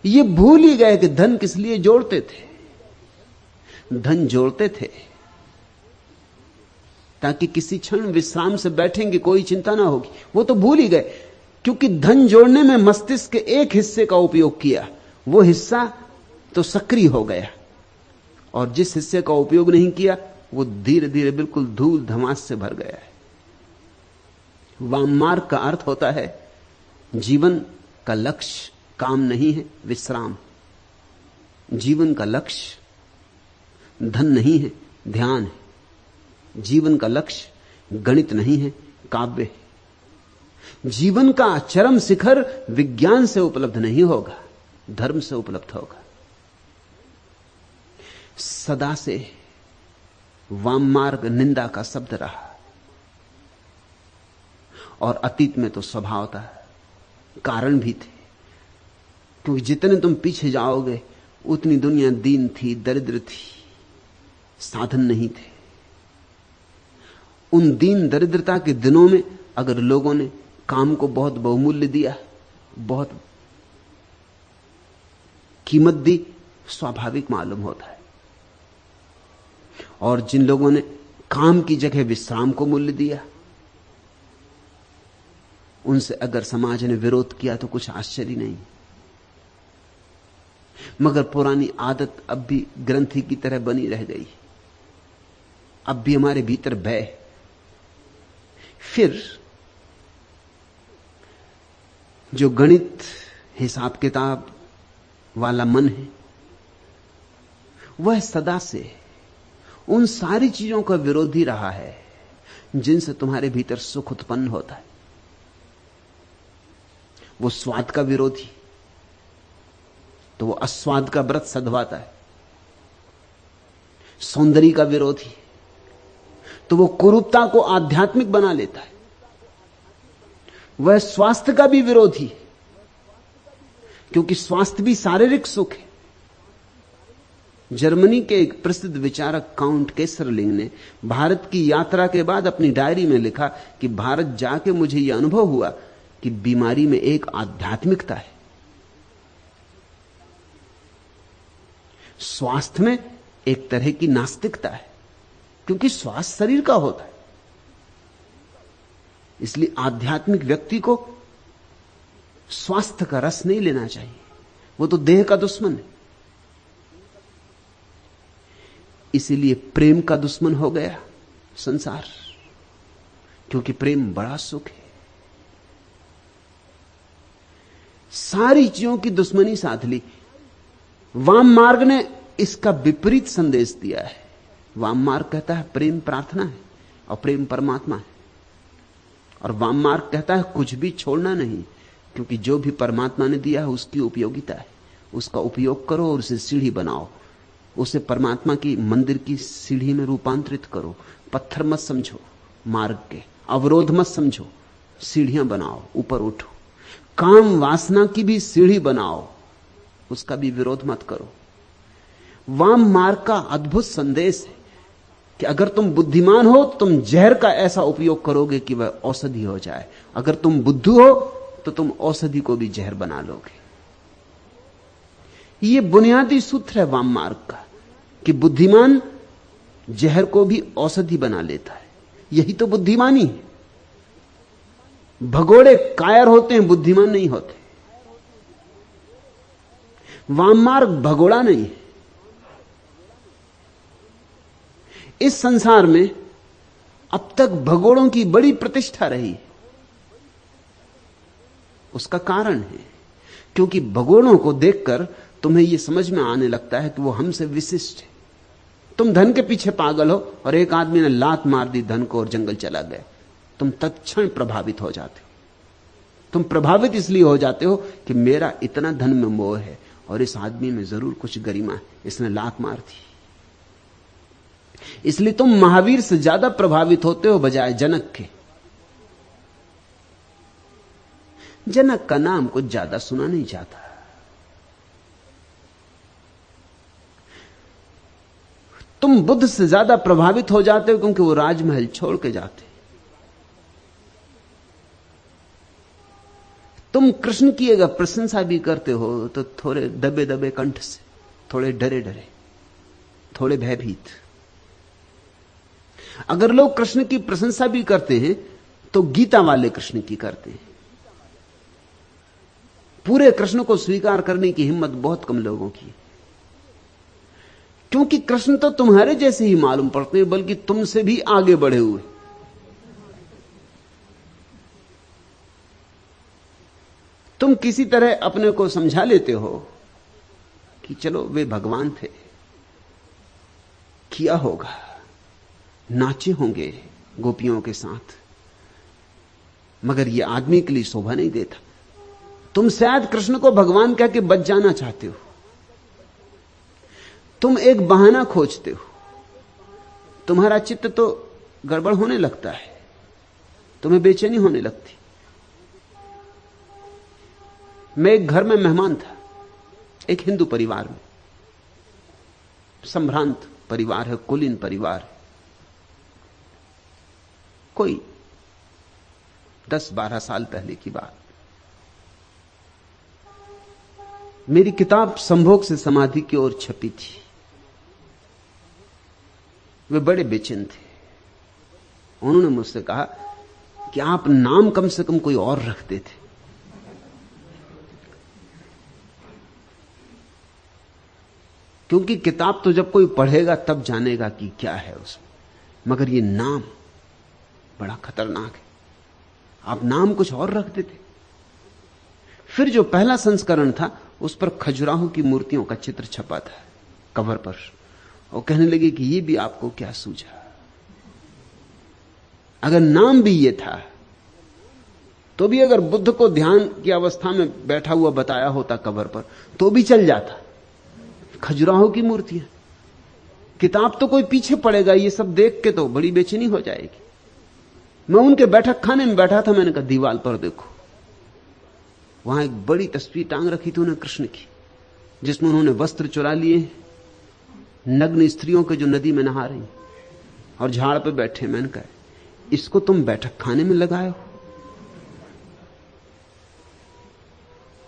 ये भूल ही गए कि धन किस लिए जोड़ते थे। धन जोड़ते थे ताकि किसी क्षण विश्राम से बैठेंगे, कोई चिंता ना होगी। वो तो भूल ही गए, क्योंकि धन जोड़ने में मस्तिष्क के एक हिस्से का उपयोग किया, वो हिस्सा तो सक्रिय हो गया, और जिस हिस्से का उपयोग नहीं किया वो धीरे धीरे बिल्कुल धूल धमास से भर गया है। वाम मार्ग का अर्थ होता है जीवन का लक्ष्य काम नहीं है, विश्राम। जीवन का लक्ष्य धन नहीं है, ध्यान है। जीवन का लक्ष्य गणित नहीं है, काव्य है। जीवन का चरम शिखर विज्ञान से उपलब्ध नहीं होगा, धर्म से उपलब्ध होगा। सदा से वाम मार्ग निंदा का शब्द रहा, और अतीत में तो स्वभाव था, कारण भी थे। क्योंकि जितने तुम पीछे जाओगे उतनी दुनिया दीन थी, दरिद्र थी, साधन नहीं थे। उन दीन दरिद्रता के दिनों में अगर लोगों ने काम को बहुत बहुमूल्य दिया, बहुत कीमत दी, स्वाभाविक मालूम होता है। और जिन लोगों ने काम की जगह विश्राम को मूल्य दिया, उनसे अगर समाज ने विरोध किया तो कुछ आश्चर्य नहीं। मगर पुरानी आदत अब भी ग्रंथि की तरह बनी रह गई। अब भी हमारे भीतर भय। फिर जो गणित हिसाब किताब वाला मन है, वह सदा से उन सारी चीजों का विरोधी रहा है जिनसे तुम्हारे भीतर सुख उत्पन्न होता है। वो स्वाद का विरोधी, तो वो अस्वाद का व्रत सधवाता है। सौंदर्य का विरोधी, तो वो कुरूपता को आध्यात्मिक बना लेता है। वह स्वास्थ्य का भी विरोधी है, क्योंकि स्वास्थ्य भी शारीरिक सुख है। जर्मनी के एक प्रसिद्ध विचारक काउंट केसरलिंग ने भारत की यात्रा के बाद अपनी डायरी में लिखा कि भारत जाके मुझे यह अनुभव हुआ कि बीमारी में एक आध्यात्मिकता है, स्वास्थ्य में एक तरह की नास्तिकता है, क्योंकि स्वास्थ्य शरीर का होता है। इसलिए आध्यात्मिक व्यक्ति को स्वास्थ्य का रस नहीं लेना चाहिए, वो तो देह का दुश्मन है। इसीलिए प्रेम का दुश्मन हो गया संसार, क्योंकि प्रेम बड़ा सुख है। सारी चीजों की दुश्मनी साध ली। वाम मार्ग ने इसका विपरीत संदेश दिया है। वाम मार्ग कहता है प्रेम प्रार्थना है और प्रेम परमात्मा है, और वाम मार्ग कहता है कुछ भी छोड़ना नहीं, क्योंकि जो भी परमात्मा ने दिया है उसकी उपयोगिता है, उसका उपयोग करो और उसे सीढ़ी बनाओ, उसे परमात्मा की मंदिर की सीढ़ी में रूपांतरित करो। पत्थर मत समझो, मार्ग के अवरोध मत समझो, सीढ़ियां बनाओ, ऊपर उठो। काम वासना की भी सीढ़ी बनाओ, उसका भी विरोध मत करो। वाम मार्ग का अद्भुत संदेश है कि अगर तुम बुद्धिमान हो तुम जहर का ऐसा उपयोग करोगे कि वह औषधि हो जाए, अगर तुम बुद्धू हो तो तुम औषधि को भी जहर बना लोगे। यह बुनियादी सूत्र है वाम मार्ग का कि बुद्धिमान जहर को भी औषधि बना लेता है। यही तो बुद्धिमानी है। भगोड़े कायर होते हैं, बुद्धिमान नहीं होते। वाम मार्ग भगोड़ा नहीं है। इस संसार में अब तक भगोड़ों की बड़ी प्रतिष्ठा रही। उसका कारण है क्योंकि भगोड़ों को देखकर तुम्हें यह समझ में आने लगता है कि वो हमसे विशिष्ट है। तुम धन के पीछे पागल हो और एक आदमी ने लात मार दी धन को और जंगल चला गया, तुम तत्क्षण प्रभावित हो जाते हो। तुम प्रभावित इसलिए हो जाते हो कि मेरा इतना धन में मोह है और इस आदमी में जरूर कुछ गरिमा है, इसने लात मार दी। इसलिए तुम महावीर से ज्यादा प्रभावित होते हो बजाय जनक के। जनक का नाम कुछ ज्यादा सुना नहीं जाता। तुम बुद्ध से ज्यादा प्रभावित हो जाते हो क्योंकि वो राजमहल छोड़ के जाते। तुम कृष्ण की अगर प्रशंसा भी करते हो तो थोड़े दबे दबे कंठ से, थोड़े डरे डरे, थोड़े भयभीत। अगर लोग कृष्ण की प्रशंसा भी करते हैं तो गीता वाले कृष्ण की करते हैं। पूरे कृष्ण को स्वीकार करने की हिम्मत बहुत कम लोगों की, क्योंकि कृष्ण तो तुम्हारे जैसे ही मालूम पड़ते हैं, बल्कि तुमसे भी आगे बढ़े हुए। तुम किसी तरह अपने को समझा लेते हो कि चलो वे भगवान थे, किया होगा, नाचे होंगे गोपियों के साथ, मगर यह आदमी के लिए शोभा नहीं देता। तुम शायद कृष्ण को भगवान कह के बच जाना चाहते हो। तुम एक बहाना खोजते हो। तुम्हारा चित्त तो गड़बड़ होने लगता है, तुम्हें बेचैनी होने लगती। मैं एक घर में मेहमान था, एक हिंदू परिवार में। संभ्रांत परिवार है, कुलीन परिवार है। कोई 10-12 साल पहले की बात। मेरी किताब संभोग से समाधि की ओर छपी थी। वे बड़े बेचैन थे। उन्होंने मुझसे कहा कि आप नाम कम से कम कोई और रखते थे। क्योंकि किताब तो जब कोई पढ़ेगा तब जानेगा कि क्या है उसमें, मगर ये नाम बड़ा खतरनाक है। आप नाम कुछ और रख देते। फिर जो पहला संस्करण था उस पर खजुराहो की मूर्तियों का चित्र छपा था कवर पर, और कहने लगे कि ये भी आपको क्या सूझा। अगर नाम भी ये था तो भी अगर बुद्ध को ध्यान की अवस्था में बैठा हुआ बताया होता कवर पर तो भी चल जाता। खजुराहो की मूर्तियां, किताब तो कोई पीछे पड़ेगा, ये सब देख के तो बड़ी बेचैनी हो जाएगी। मैं उनके बैठक खाने में बैठा था, मैंने कहा दीवार पर देखो, वहां एक बड़ी तस्वीर टांग रखी थी उन्हें कृष्ण की, जिसमें उन्होंने वस्त्र चुरा लिए, नग्न स्त्रियों के जो नदी में नहा रही और झाड़ पे बैठे। मैंने कहा इसको तुम बैठक खाने में लगाए हो?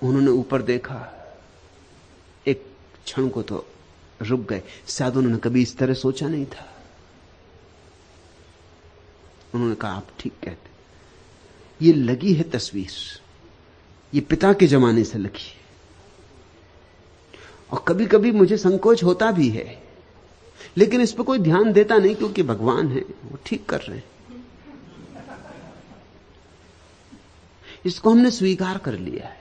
उन्होंने ऊपर देखा, एक क्षण को तो रुक गए, शायद उन्होंने कभी इस तरह सोचा नहीं था। उन्होंने कहा आप ठीक कहते, ये लगी है तस्वीर, ये पिता के जमाने से लगी है। और कभी कभी मुझे संकोच होता भी है, लेकिन इस पर कोई ध्यान देता नहीं, क्योंकि भगवान है, वो ठीक कर रहे हैं। इसको हमने स्वीकार कर लिया है।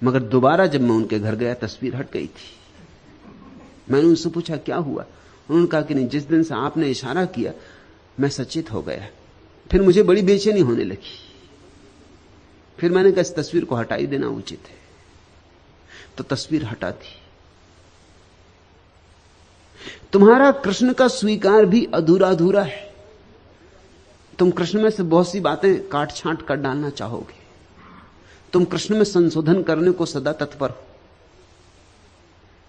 मगर दोबारा जब मैं उनके घर गया, तस्वीर हट गई थी। मैंने उनसे पूछा क्या हुआ? उन्होंने कहा कि नहीं, जिस दिन से आपने इशारा किया मैं सचेत हो गया, फिर मुझे बड़ी बेचैनी होने लगी। फिर मैंने कहा इस तस्वीर को हटा ही देना उचित है, तो तस्वीर हटा दी। तुम्हारा कृष्ण का स्वीकार भी अधूरा अधूरा है। तुम कृष्ण में से बहुत सी बातें काट छांट कर डालना चाहोगे, तुम कृष्ण में संशोधन करने को सदा तत्पर हो।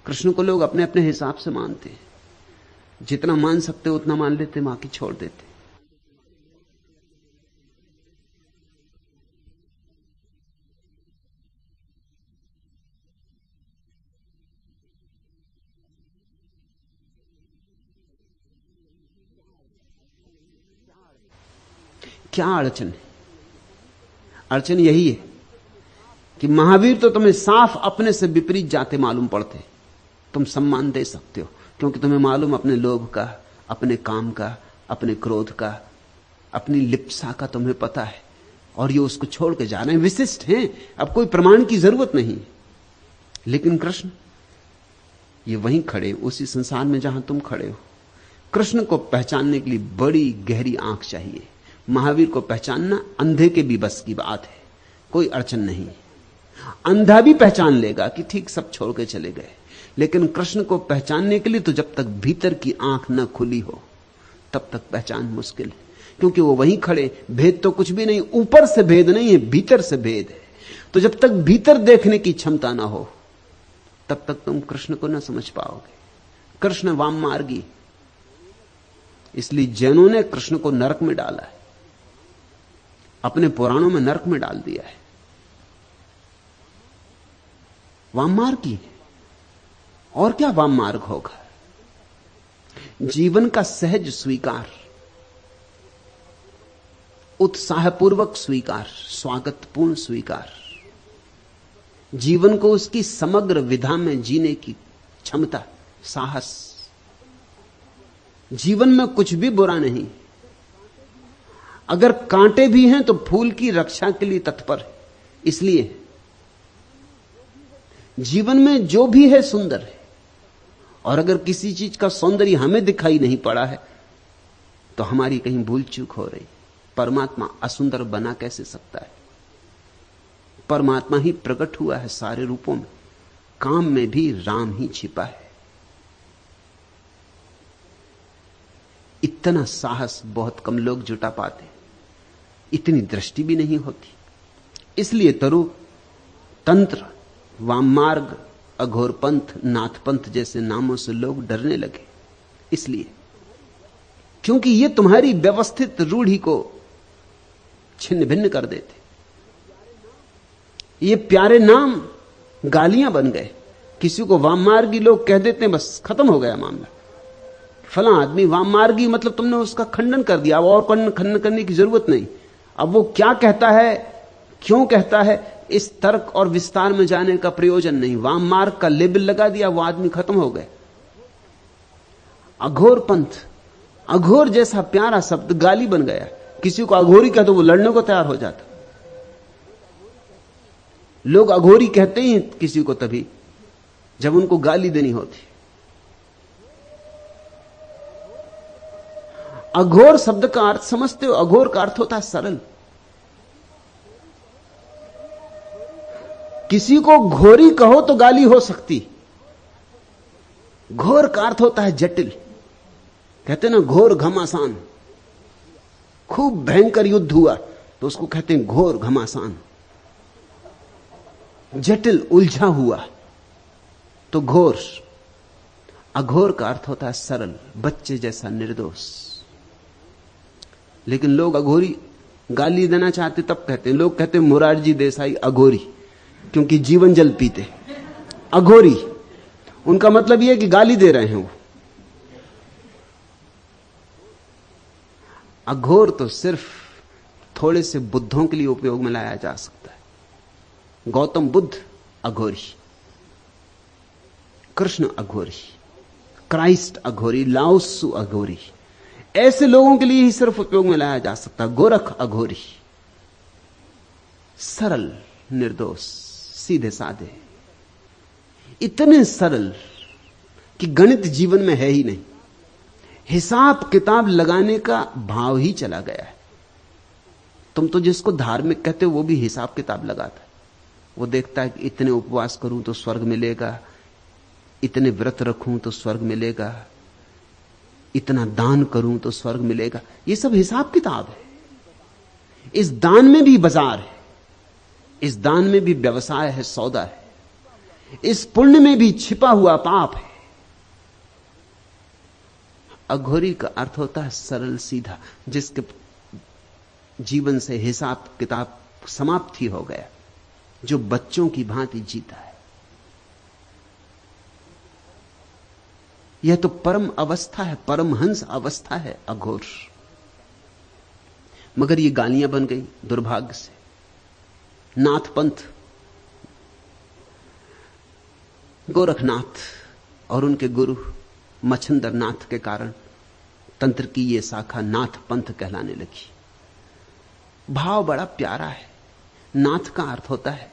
कृष्ण को लोग अपने अपने हिसाब से मानते हैं, जितना मान सकते उतना मान लेते, बाकी छोड़ देते। क्या अड़चन है? अड़चन यही है कि महावीर तो तुम्हें साफ अपने से विपरीत जाते मालूम पड़ते। तुम सम्मान दे सकते हो क्योंकि तुम्हें मालूम अपने लोभ का, अपने काम का, अपने क्रोध का, अपनी लिप्सा का तुम्हें पता है, और ये उसको छोड़ के जा रहे हैं, विशिष्ट हैं, अब कोई प्रमाण की जरूरत नहीं। लेकिन कृष्ण ये वहीं खड़े, उसी संसार में जहां तुम खड़े हो। कृष्ण को पहचानने के लिए बड़ी गहरी आंख चाहिए। महावीर को पहचानना अंधे के भी बस की बात है, कोई अड़चन नहीं। अंधा भी पहचान लेगा कि ठीक सब छोड़ के चले गए, लेकिन कृष्ण को पहचानने के लिए तो जब तक भीतर की आंख न खुली हो तब तक पहचान मुश्किल है, क्योंकि वो वहीं खड़े। भेद तो कुछ भी नहीं, ऊपर से भेद नहीं है, भीतर से भेद है। तो जब तक भीतर देखने की क्षमता ना हो तब तक तुम कृष्ण को न समझ पाओगे। कृष्ण वाम मार्गी, इसलिए जैनों ने कृष्ण को नरक में डाला है, अपने पुराणों में नरक में डाल दिया है। वाम मार्गी, और क्या वाम मार्ग होगा? जीवन का सहज स्वीकार, उत्साहपूर्वक स्वीकार, स्वागतपूर्ण स्वीकार, जीवन को उसकी समग्र विधा में जीने की क्षमता, साहस। जीवन में कुछ भी बुरा नहीं, अगर कांटे भी हैं तो फूल की रक्षा के लिए तत्पर है। इसलिए जीवन में जो भी है सुंदर है, और अगर किसी चीज का सौंदर्य हमें दिखाई नहीं पड़ा है तो हमारी कहीं भूल चूक हो रही। परमात्मा असुंदर बना कैसे सकता है? परमात्मा ही प्रकट हुआ है सारे रूपों में, काम में भी राम ही छिपा है। इतना साहस बहुत कम लोग जुटा पाते, इतनी दृष्टि भी नहीं होती। इसलिए तरु, तंत्र, वाममार्ग, अघोर पंथ, नाथ पंथ जैसे नामों से लोग डरने लगे। इसलिए क्योंकि ये तुम्हारी व्यवस्थित रूढ़ी को छिन्न भिन्न कर देते। ये प्यारे नाम गालियां बन गए। किसी को वाममार्गी लोग कह देते हैं, बस खत्म हो गया मामला। फला आदमी वाममार्गी, मतलब तुमने उसका खंडन कर दिया, और खंडन करने की जरूरत नहीं। अब वो क्या कहता है, क्यों कहता है, इस तर्क और विस्तार में जाने का प्रयोजन नहीं। वाम मार्ग का लेबल लगा दिया, वो आदमी खत्म हो गए। अघोर पंथ, अघोर जैसा प्यारा शब्द गाली बन गया। किसी को अघोरी कह तो वो लड़ने को तैयार हो जाता। लोग अघोरी कहते ही किसी को तभी जब उनको गाली देनी होती। अघोर शब्द का अर्थ समझते हो? अघोर का अर्थ होता है सरल। किसी को घोरी कहो तो गाली हो सकती। घोर का अर्थ होता है जटिल। कहते ना घोर घमासान, खूब भयंकर युद्ध हुआ तो उसको कहते हैं घोर घमासान। जटिल, उलझा हुआ तो घोर। अघोर का अर्थ होता है सरल, बच्चे जैसा निर्दोष। लेकिन लोग अघोरी गाली देना चाहते तब कहते हैं, लोग कहते हैं मोरारजी देसाई अघोरी, क्योंकि जीवन जल पीते। अघोरी उनका मतलब यह है कि गाली दे रहे हैं वो। अघोर तो सिर्फ थोड़े से बुद्धों के लिए उपयोग में लाया जा सकता है। गौतम बुद्ध अघोरी, कृष्ण अघोरी, क्राइस्ट अघोरी, लाओत्सु अघोरी, ऐसे लोगों के लिए ही सिर्फ उपयोग में लाया जा सकता है। गोरख अघोरी, सरल, निर्दोष, सीधे साधे, इतने सरल कि गणित जीवन में है ही नहीं। हिसाब किताब लगाने का भाव ही चला गया है। तुम तो जिसको धार्मिक कहते हो वो भी हिसाब किताब लगाता है। वो देखता है कि इतने उपवास करूं तो स्वर्ग मिलेगा, इतने व्रत रखूं तो स्वर्ग मिलेगा, इतना दान करूं तो स्वर्ग मिलेगा। ये सब हिसाब किताब है। इस दान में भी बाजार है, इस दान में भी व्यवसाय है, सौदा है। इस पुण्य में भी छिपा हुआ पाप है। अघोरी का अर्थ होता है सरल सीधा, जिसके जीवन से हिसाब किताब समाप्ति हो गया, जो बच्चों की भांति जीता है। यह तो परम अवस्था है, परमहंस अवस्था है अघोर। मगर ये गालियां बन गई दुर्भाग्य से। नाथ पंथ, गोरखनाथ और उनके गुरु मच्छिंद्र नाथ के कारण तंत्र की यह शाखा नाथ पंथ कहलाने लगी। भाव बड़ा प्यारा है। नाथ का अर्थ होता है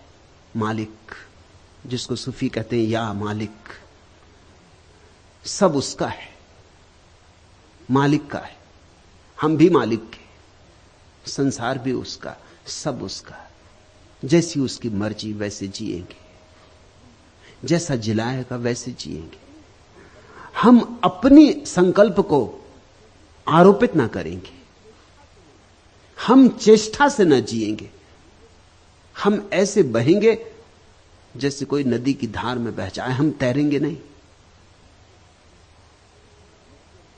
मालिक, जिसको सूफी कहते हैं या मालिक। सब उसका है, मालिक का है। हम भी मालिक के, संसार भी उसका, सब उसका। जैसी उसकी मर्जी वैसे जिएंगे, जैसा जिलाएगा वैसे जिएंगे। हम अपनी संकल्प को आरोपित ना करेंगे, हम चेष्टा से ना जिएंगे। हम ऐसे बहेंगे जैसे कोई नदी की धार में बह जाए, हम तैरेंगे नहीं।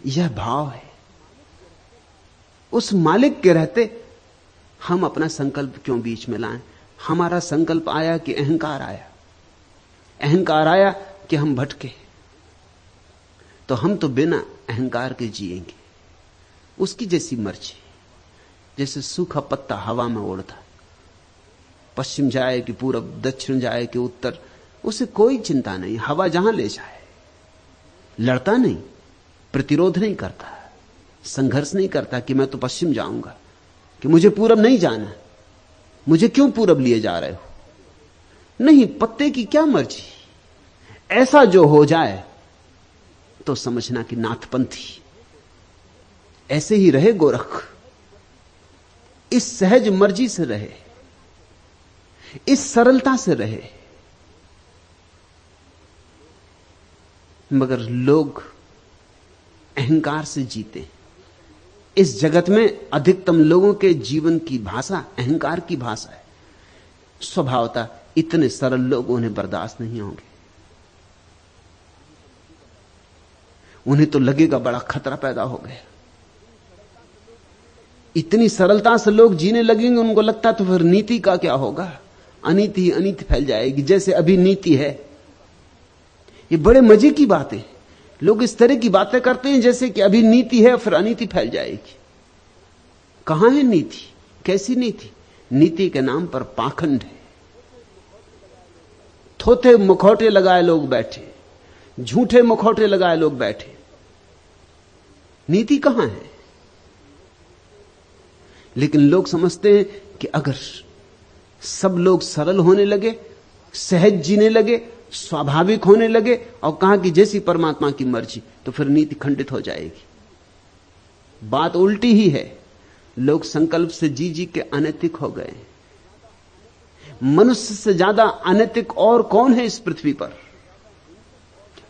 यह भाव है। उस मालिक के रहते हम अपना संकल्प क्यों बीच में लाएं? हमारा संकल्प आया कि अहंकार आया, अहंकार आया कि हम भटके, तो हम तो बिना अहंकार के जिएंगे। उसकी जैसी मर्जी। जैसे सूखा पत्ता हवा में उड़ता, पश्चिम जाए कि पूरब, दक्षिण जाए कि उत्तर, उसे कोई चिंता नहीं। हवा जहां ले जाए, लड़ता नहीं, प्रतिरोध नहीं करता, संघर्ष नहीं करता कि मैं तो पश्चिम जाऊंगा, कि मुझे पूरब नहीं जाना, मुझे क्यों पूरब लिए जा रहे हो। नहीं, पत्ते की क्या मर्जी। ऐसा जो हो जाए तो समझना कि नाथपंथी। ऐसे ही रहे गोरख, इस सहज मर्जी से रहे, इस सरलता से रहे। मगर लोग अहंकार से जीते। इस जगत में अधिकतम लोगों के जीवन की भाषा अहंकार की भाषा है। स्वभावतः इतने सरल लोग उन्हें बर्दाश्त नहीं होंगे। उन्हें तो लगेगा बड़ा खतरा पैदा हो गया। इतनी सरलता से लोग जीने लगेंगे, उनको लगता तो फिर नीति का क्या होगा। अनीति ही अनीति फैल जाएगी, जैसे अभी नीति है। ये बड़े मजे की बातें, लोग इस तरह की बातें करते हैं जैसे कि अभी नीति है फिर अनीति फैल जाएगी। कहां है नीति? कैसी नीति? नीति के नाम पर पाखंड है, थोथे मुखौटे लगाए लोग बैठे, झूठे मुखौटे लगाए लोग बैठे। नीति कहां है? लेकिन लोग समझते हैं कि अगर सब लोग सरल होने लगे, सहज जीने लगे, स्वाभाविक होने लगे और कहा कि जैसी परमात्मा की मर्जी, तो फिर नीति खंडित हो जाएगी। बात उल्टी ही है। लोग संकल्प से जी जी के अनैतिक हो गए। मनुष्य से ज्यादा अनैतिक और कौन है इस पृथ्वी पर?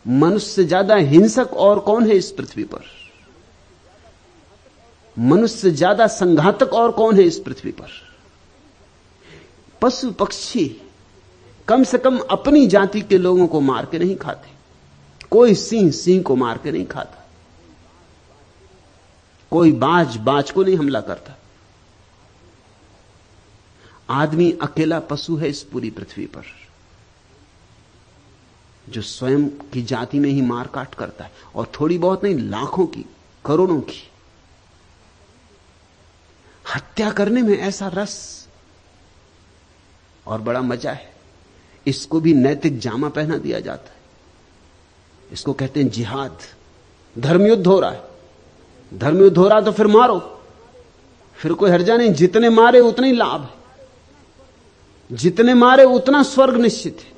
मनुष्य से ज्यादा हिंसक और कौन है इस पृथ्वी पर? मनुष्य से ज्यादा संघातक और कौन है इस पृथ्वी पर? पशु पक्षी कम से कम अपनी जाति के लोगों को मार के नहीं खाते। कोई सिंह सिंह को मार के नहीं खाता, कोई बाज बाज को नहीं हमला करता। आदमी अकेला पशु है इस पूरी पृथ्वी पर जो स्वयं की जाति में ही मार काट करता है, और थोड़ी बहुत नहीं, लाखों की, करोड़ों की। हत्या करने में ऐसा रस और बड़ा मजा है। इसको भी नैतिक जामा पहना दिया जाता है। इसको कहते हैं जिहाद। धर्मयुद्ध हो रहा है, धर्मयुद्ध हो रहा तो फिर मारो, फिर कोई हर्जा नहीं। जितने मारे उतना ही लाभ है, जितने मारे उतना स्वर्ग निश्चित है।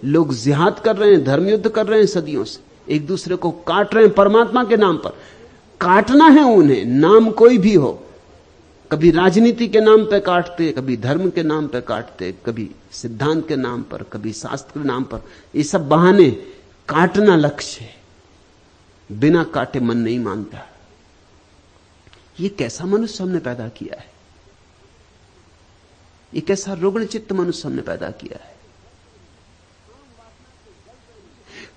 लोग जिहाद कर रहे हैं, धर्मयुद्ध कर रहे हैं सदियों से, एक दूसरे को काट रहे हैं परमात्मा के नाम पर। काटना है उन्हें, नाम कोई भी हो। कभी राजनीति के नाम पर काटते, कभी धर्म के नाम पर काटते, कभी सिद्धांत के नाम पर, कभी शास्त्र के नाम पर। ये सब बहाने। काटना लक्ष्य है, बिना काटे मन नहीं मानता। ये कैसा मनुष्य हमने पैदा किया है? ये कैसा रुग्ण चित्त मनुष्य हमने पैदा किया है?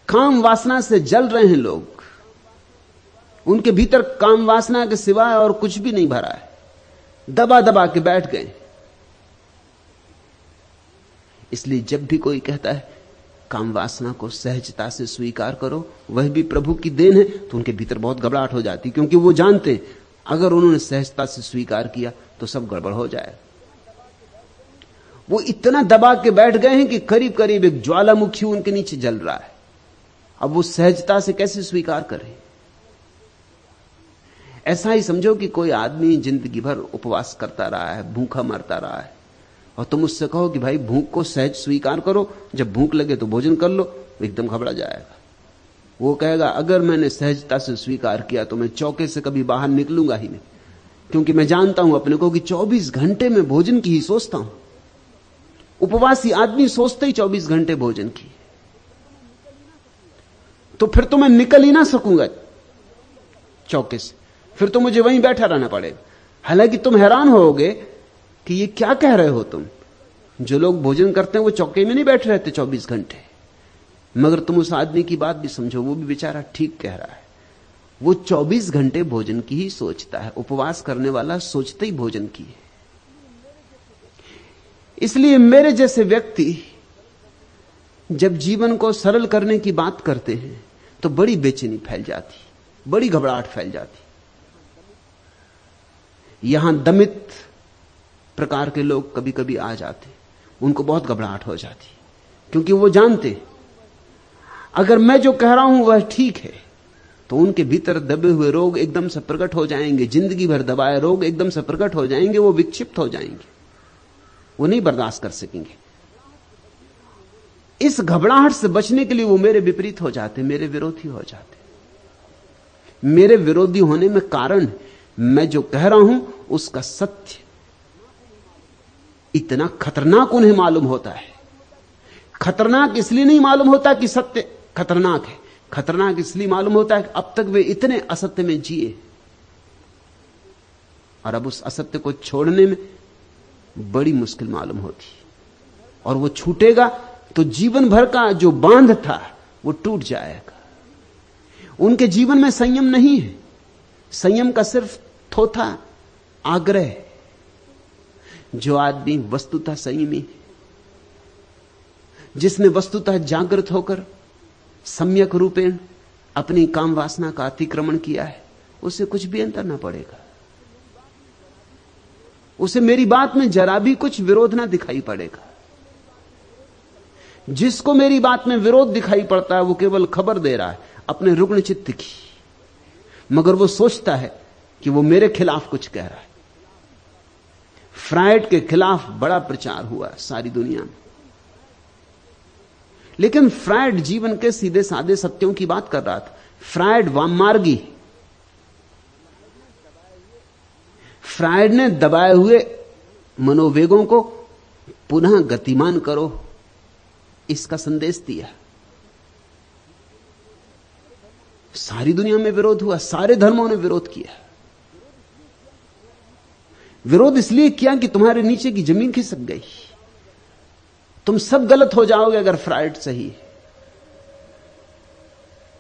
काम वासना से जल रहे हैं लोग। उनके भीतर काम वासना के सिवाय और कुछ भी नहीं भरा है, दबा दबा के बैठ गए। इसलिए जब भी कोई कहता है काम वासना को सहजता से स्वीकार करो, वह भी प्रभु की देन है, तो उनके भीतर बहुत घबराहट हो जाती, क्योंकि वो जानते अगर उन्होंने सहजता से स्वीकार किया तो सब गड़बड़ हो जाएगा। वो इतना दबा के बैठ गए हैं कि करीब करीब एक ज्वालामुखी उनके नीचे जल रहा है। अब वो सहजता से कैसे स्वीकार करें? ऐसा ही समझो कि कोई आदमी जिंदगी भर उपवास करता रहा है, भूखा मरता रहा है, और तुम उससे कहो कि भाई भूख को सहज स्वीकार करो, जब भूख लगे तो भोजन कर लो, एकदम घबरा जाएगा। वो कहेगा अगर मैंने सहजता से स्वीकार किया तो मैं चौके से कभी बाहर निकलूंगा ही नहीं, क्योंकि मैं जानता हूं अपने को कि 24 घंटे में भोजन की ही सोचता हूं। उपवासी आदमी सोचते ही 24 घंटे भोजन की, तो फिर तो मैं निकल ही ना सकूंगा चौके से, फिर तो मुझे वहीं बैठा रहना पड़ेगा। हालांकि तुम हैरान होगे कि ये क्या कह रहे हो तुम। जो लोग भोजन करते हैं वो चौके में नहीं बैठे रहते 24 घंटे, मगर तुम उस आदमी की बात भी समझो, वो भी बेचारा ठीक कह रहा है। वो 24 घंटे भोजन की ही सोचता है। उपवास करने वाला सोचते ही भोजन की है। इसलिए मेरे जैसे व्यक्ति जब जीवन को सरल करने की बात करते हैं तो बड़ी बेचैनी फैल जाती, बड़ी घबराहट फैल जाती। यहां दमित प्रकार के लोग कभी कभी आ जाते, उनको बहुत घबराहट हो जाती, क्योंकि वो जानते अगर मैं जो कह रहा हूं वह ठीक है तो उनके भीतर दबे हुए रोग एकदम से प्रकट हो जाएंगे। जिंदगी भर दबाए रोग एकदम से प्रकट हो जाएंगे, वो विक्षिप्त हो जाएंगे, वो नहीं बर्दाश्त कर सकेंगे। इस घबराहट से बचने के लिए वो मेरे विपरीत हो जाते, मेरे विरोधी हो जाते। मेरे विरोधी होने में कारण मैं जो कह रहा हूं उसका सत्य इतना खतरनाक उन्हें मालूम होता है। खतरनाक इसलिए नहीं मालूम होता कि सत्य खतरनाक है, खतरनाक इसलिए मालूम होता है कि अब तक वे इतने असत्य में जिए, और अब उस असत्य को छोड़ने में बड़ी मुश्किल मालूम होती, और वो छूटेगा तो जीवन भर का जो बांध था वो टूट जाएगा। उनके जीवन में संयम नहीं है, संयम का सिर्फ थोथा आग्रह। जो आदमी वस्तुतः संयमी है, जिसने वस्तुतः जागृत होकर सम्यक रूपेण अपनी काम वासना का अतिक्रमण किया है, उसे कुछ भी अंतर ना पड़ेगा। उसे मेरी बात में जरा भी कुछ विरोध ना दिखाई पड़ेगा। जिसको मेरी बात में विरोध दिखाई पड़ता है वो केवल खबर दे रहा है अपने रुग्ण चित्त की, मगर वो सोचता है कि वो मेरे खिलाफ कुछ कह रहा है। फ्रायड के खिलाफ बड़ा प्रचार हुआ सारी दुनिया में, लेकिन फ्रायड जीवन के सीधे साधे सत्यों की बात कर रहा था। फ्रायड वाममार्गी, फ्रायड ने दबाए हुए मनोवेगों को पुनः गतिमान करो, इसका संदेश दिया। सारी दुनिया में विरोध हुआ, सारे धर्मों ने विरोध किया। विरोध इसलिए किया कि तुम्हारे नीचे की जमीन खिसक गई, तुम सब गलत हो जाओगे अगर फ्रायड सही है।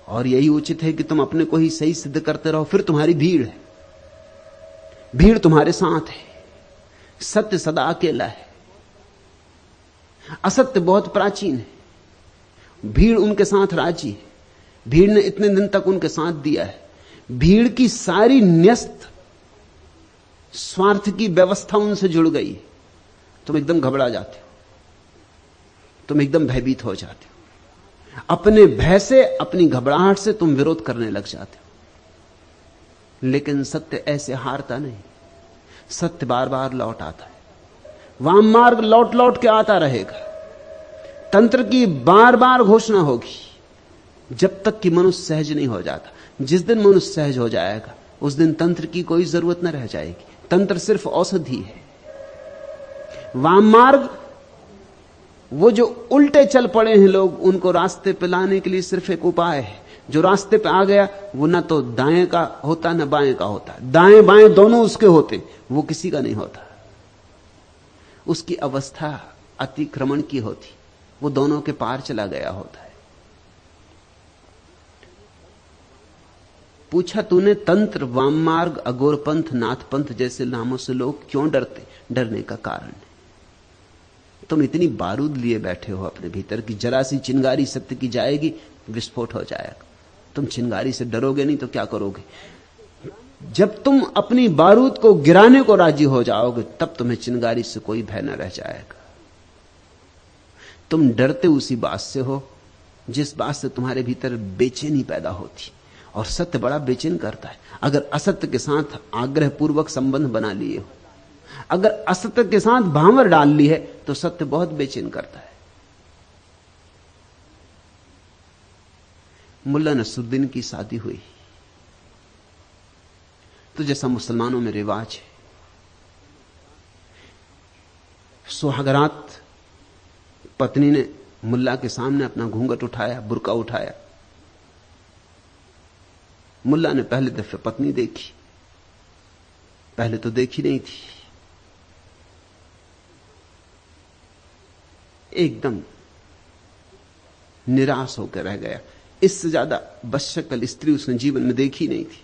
और यही उचित है कि तुम अपने को ही सही सिद्ध करते रहो, फिर तुम्हारी भीड़ है, भीड़ तुम्हारे साथ है। सत्य सदा अकेला है, असत्य बहुत प्राचीन है, भीड़ उनके साथ राजी है। भीड़ ने इतने दिन तक उनके साथ दिया है। भीड़ की सारी न्यस्त स्वार्थ की व्यवस्था उनसे जुड़ गई है। तुम एकदम घबरा जाते हो, तुम एकदम भयभीत हो जाते हो। अपने भय से, अपनी घबराहट से तुम विरोध करने लग जाते हो। लेकिन सत्य ऐसे हारता नहीं, सत्य बार बार लौट आता है। वाम मार्ग लौट लौट के आता रहेगा। तंत्र की बार बार घोषणा होगी जब तक कि मनुष्य सहज नहीं हो जाता। जिस दिन मनुष्य सहज हो जाएगा उस दिन तंत्र की कोई जरूरत न रह जाएगी। तंत्र सिर्फ औषधि है। वाम मार्ग, वो जो उल्टे चल पड़े हैं लोग, उनको रास्ते पे लाने के लिए सिर्फ एक उपाय है। जो रास्ते पे आ गया वो ना तो दाएं का होता ना बाएं का होता, दाएं बाएं दोनों उसके होते, वो किसी का नहीं होता। उसकी अवस्था अतिक्रमण की होती, वो दोनों के पार चला गया होता है। पूछा तूने तंत्र, वाम मार्ग, अघोर पंथ, नाथ पंथ जैसे नामों से लोग क्यों डरते? डरने का कारण है तुम इतनी बारूद लिए बैठे हो अपने भीतर की, जरा सी चिंगारी सत्य की जाएगी विस्फोट हो जाएगा। तुम चिंगारी से डरोगे नहीं तो क्या करोगे? जब तुम अपनी बारूद को गिराने को राजी हो जाओगे तब तुम्हें चिंगारी से कोई भय न रह जाएगा। तुम डरते उसी बात से हो जिस बात से तुम्हारे भीतर बेचैनी पैदा होती, और सत्य बड़ा बेचैन करता है। अगर असत्य के साथ आग्रह पूर्वक संबंध बना लिए हो, अगर असत्य के साथ भांवर डाल ली है, तो सत्य बहुत बेचैन करता है। मुल्ला नसरुद्दीन की शादी हुई तो जैसा मुसलमानों में रिवाज है, सुहागरात पत्नी ने मुल्ला के सामने अपना घूंघट उठाया, बुर्का उठाया। मुल्ला ने पहले दफे पत्नी देखी, पहले तो देखी नहीं थी, एकदम निराश होकर रह गया। इससे ज्यादा बदशक्ल स्त्री उसने जीवन में देखी नहीं थी।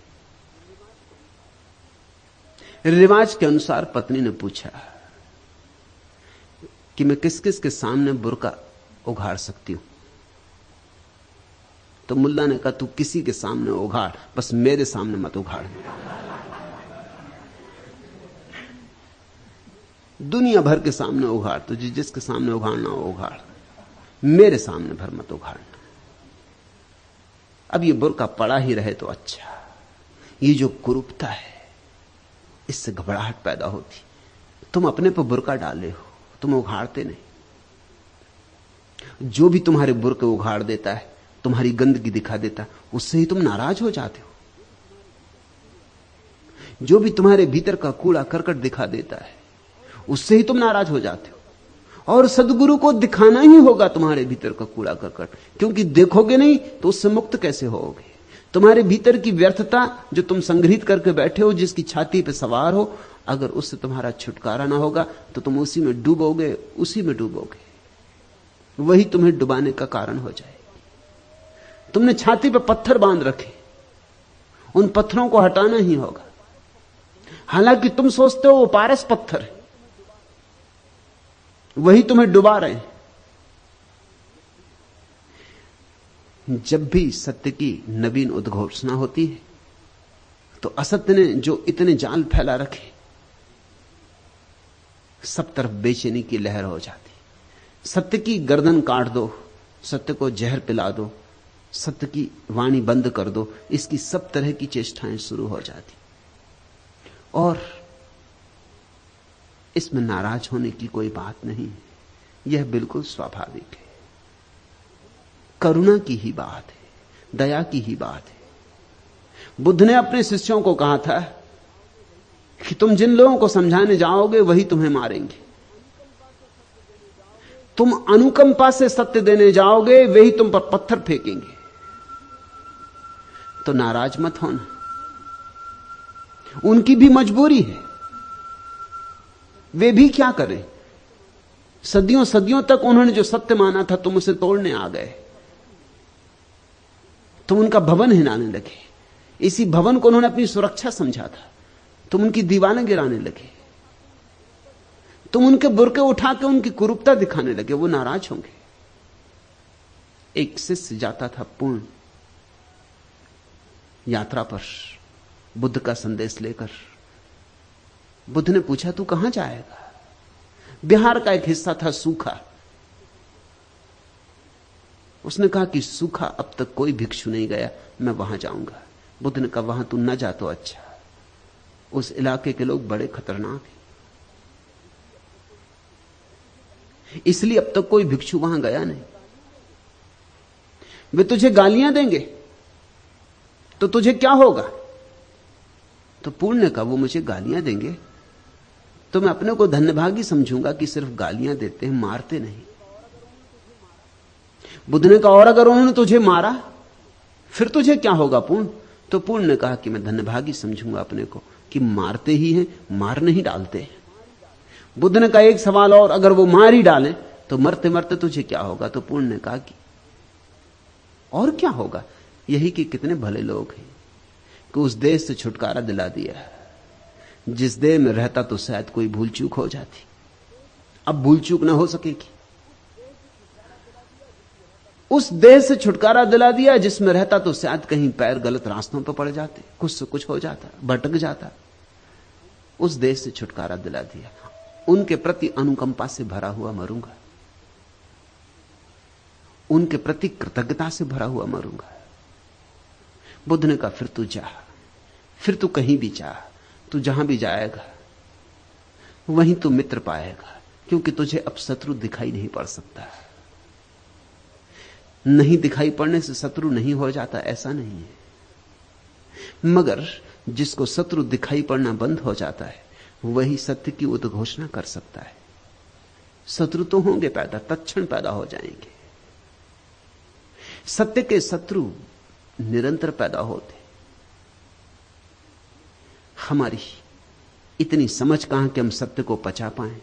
रिवाज के अनुसार पत्नी ने पूछा कि मैं किस किस के सामने बुर्का उघाड़ सकती हूं? तो मुल्ला ने कहा तू किसी के सामने उघाड़, बस मेरे सामने मत उघाड़। दुनिया भर के सामने उघाड़, तुझे जिसके सामने उघाड़ना हो उघाड़, मेरे सामने भर मत उघाड़ना। अब ये बुर्का पड़ा ही रहे तो अच्छा। ये जो कुरूपता है इससे घबराहट पैदा होती। तुम अपने पर बुर्का डाले हो, तुम उघाड़ते नहीं। जो भी तुम्हारे बुर्के उघाड़ देता है, तुम्हारी गंदगी दिखा देता है, उससे ही तुम नाराज हो जाते हो। जो भी तुम्हारे भीतर का कूड़ा करकट दिखा देता है, उससे ही तुम नाराज हो जाते हो। और सदगुरु को दिखाना ही होगा तुम्हारे भीतर का कूड़ा करकट, क्योंकि देखोगे नहीं तो उससे मुक्त कैसे होगे? तुम्हारे भीतर की व्यर्थता जो तुम संग्रहित करके बैठे हो, जिसकी छाती पे सवार हो, अगर उससे तुम्हारा छुटकारा ना होगा तो तुम उसी में डूबोगे, उसी में डूबोगे। वही तुम्हें डुबाने का कारण हो जाए। तुमने छाती पे पत्थर बांध रखे, उन पत्थरों को हटाना ही होगा। हालांकि तुम सोचते हो वो पारस पत्थर है, वही तुम्हें डुबा रहे हैं। जब भी सत्य की नवीन उद्घोषणा होती है तो असत्य ने जो इतने जाल फैला रखे, सब तरफ बेचैनी की लहर हो जाती। सत्य की गर्दन काट दो, सत्य को जहर पिला दो, सत्य की वाणी बंद कर दो, इसकी सब तरह की चेष्टाएं शुरू हो जाती। और इसमें नाराज होने की कोई बात नहीं, यह बिल्कुल स्वाभाविक है। करुणा की ही बात है, दया की ही बात है। बुद्ध ने अपने शिष्यों को कहा था कि तुम जिन लोगों को समझाने जाओगे वही तुम्हें मारेंगे, तुम अनुकंपा से सत्य देने जाओगे वही तुम पर पत्थर फेंकेंगे। तो नाराज मत होना, उनकी भी मजबूरी है, वे भी क्या करें। सदियों सदियों तक उन्होंने जो सत्य माना था तुम उसे तोड़ने आ गए, तुम उनका भवन हिलाने लगे, इसी भवन को उन्होंने अपनी सुरक्षा समझा था, तुम उनकी दीवारें गिराने लगे, तुम उनके बुरके उठा के उनकी कुरूपता दिखाने लगे, वो नाराज होंगे। एक शिष्य जाता था पूर्ण यात्रा पर बुद्ध का संदेश लेकर। बुद्ध ने पूछा तू कहां जाएगा? बिहार का एक हिस्सा था सूखा। उसने कहा कि सूखा अब तक कोई भिक्षु नहीं गया, मैं वहां जाऊंगा। बुद्ध ने कहा वहां तू न जा तो अच्छा, उस इलाके के लोग बड़े खतरनाक हैं, इसलिए अब तक कोई भिक्षु वहां गया नहीं। वे तुझे गालियां देंगे तो तुझे क्या होगा? तो पूर्ण ने कहा वो मुझे गालियां देंगे तो मैं अपने को धन्यभागी समझूंगा कि सिर्फ गालियां देते हैं, मारते नहीं। बुद्ध ने कहा और अगर उन्होंने तुझे मारा फिर तुझे क्या होगा पूर्ण? तो पूर्ण ने कहा कि मैं धन्यभागी समझूंगा अपने को कि मारते ही हैं, मार नहीं डालते हैं। बुद्ध ने कहा एक सवाल और, अगर वो मार ही डालें तो मरते मरते तुझे क्या होगा? तो पूर्ण ने कहा कि और क्या होगा, यही कि कितने भले लोग हैं कि उस देश से छुटकारा दिला दिया जिस देश में रहता तो शायद कोई भूल चूक हो जाती, अब भूल चूक ना हो सकेगी। उस देश से छुटकारा दिला दिया जिसमें रहता तो शायद कहीं पैर गलत रास्तों पर पड़ जाते, कुछ से कुछ हो जाता, भटक जाता। उस देश से छुटकारा दिला दिया, उनके प्रति अनुकंपा से भरा हुआ मरूंगा, उनके प्रति कृतज्ञता से भरा हुआ मरूंगा। बुद्ध ने कहा फिर तू जा, फिर तू कहीं भी जा, तू जहां भी जाएगा वहीं तू मित्र पाएगा, क्योंकि तुझे अब शत्रु दिखाई नहीं पड़ सकता। नहीं दिखाई पड़ने से शत्रु नहीं हो जाता ऐसा नहीं है, मगर जिसको शत्रु दिखाई पड़ना बंद हो जाता है वही सत्य की उद्घोषणा कर सकता है। शत्रु तो होंगे पैदा, तत्क्षण पैदा हो जाएंगे। सत्य के शत्रु निरंतर पैदा होते। हमारी इतनी समझ कहां कि हम सत्य को पचा पाएं,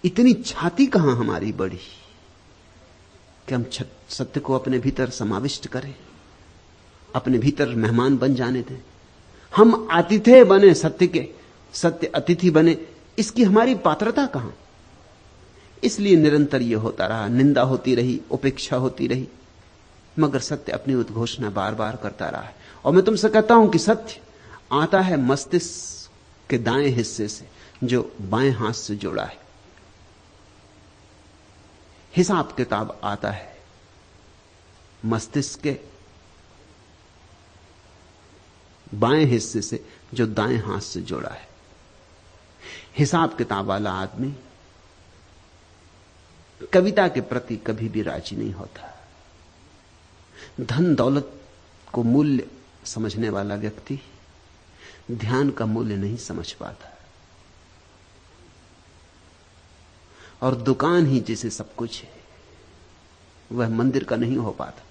इतनी छाती कहां हमारी बड़ी कि हम सत्य को अपने भीतर समाविष्ट करें, अपने भीतर मेहमान बन जाने दें। हम आतिथ्य बने सत्य के, सत्य अतिथि बने, इसकी हमारी पात्रता कहां? इसलिए निरंतर यह होता रहा, निंदा होती रही, उपेक्षा होती रही, मगर सत्य अपनी उद्घोषणा बार बार करता रहा है। और मैं तुमसे कहता हूं कि सत्य आता है मस्तिष्क के दाएं हिस्से से जो बाएं हाथ से जुड़ा है। हिसाब किताब आता है मस्तिष्क के बाएं हिस्से से जो दाएं हाथ से जुड़ा है। हिसाब किताब वाला आदमी कविता के प्रति कभी भी राजी नहीं होता। धन दौलत को मूल्य समझने वाला व्यक्ति ध्यान का मूल्य नहीं समझ पाता, और दुकान ही जिसे सब कुछ है वह मंदिर का नहीं हो पाता।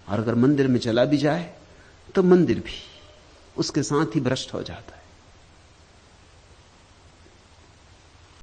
और अगर मंदिर में चला भी जाए तो मंदिर भी उसके साथ ही भ्रष्ट हो जाता है।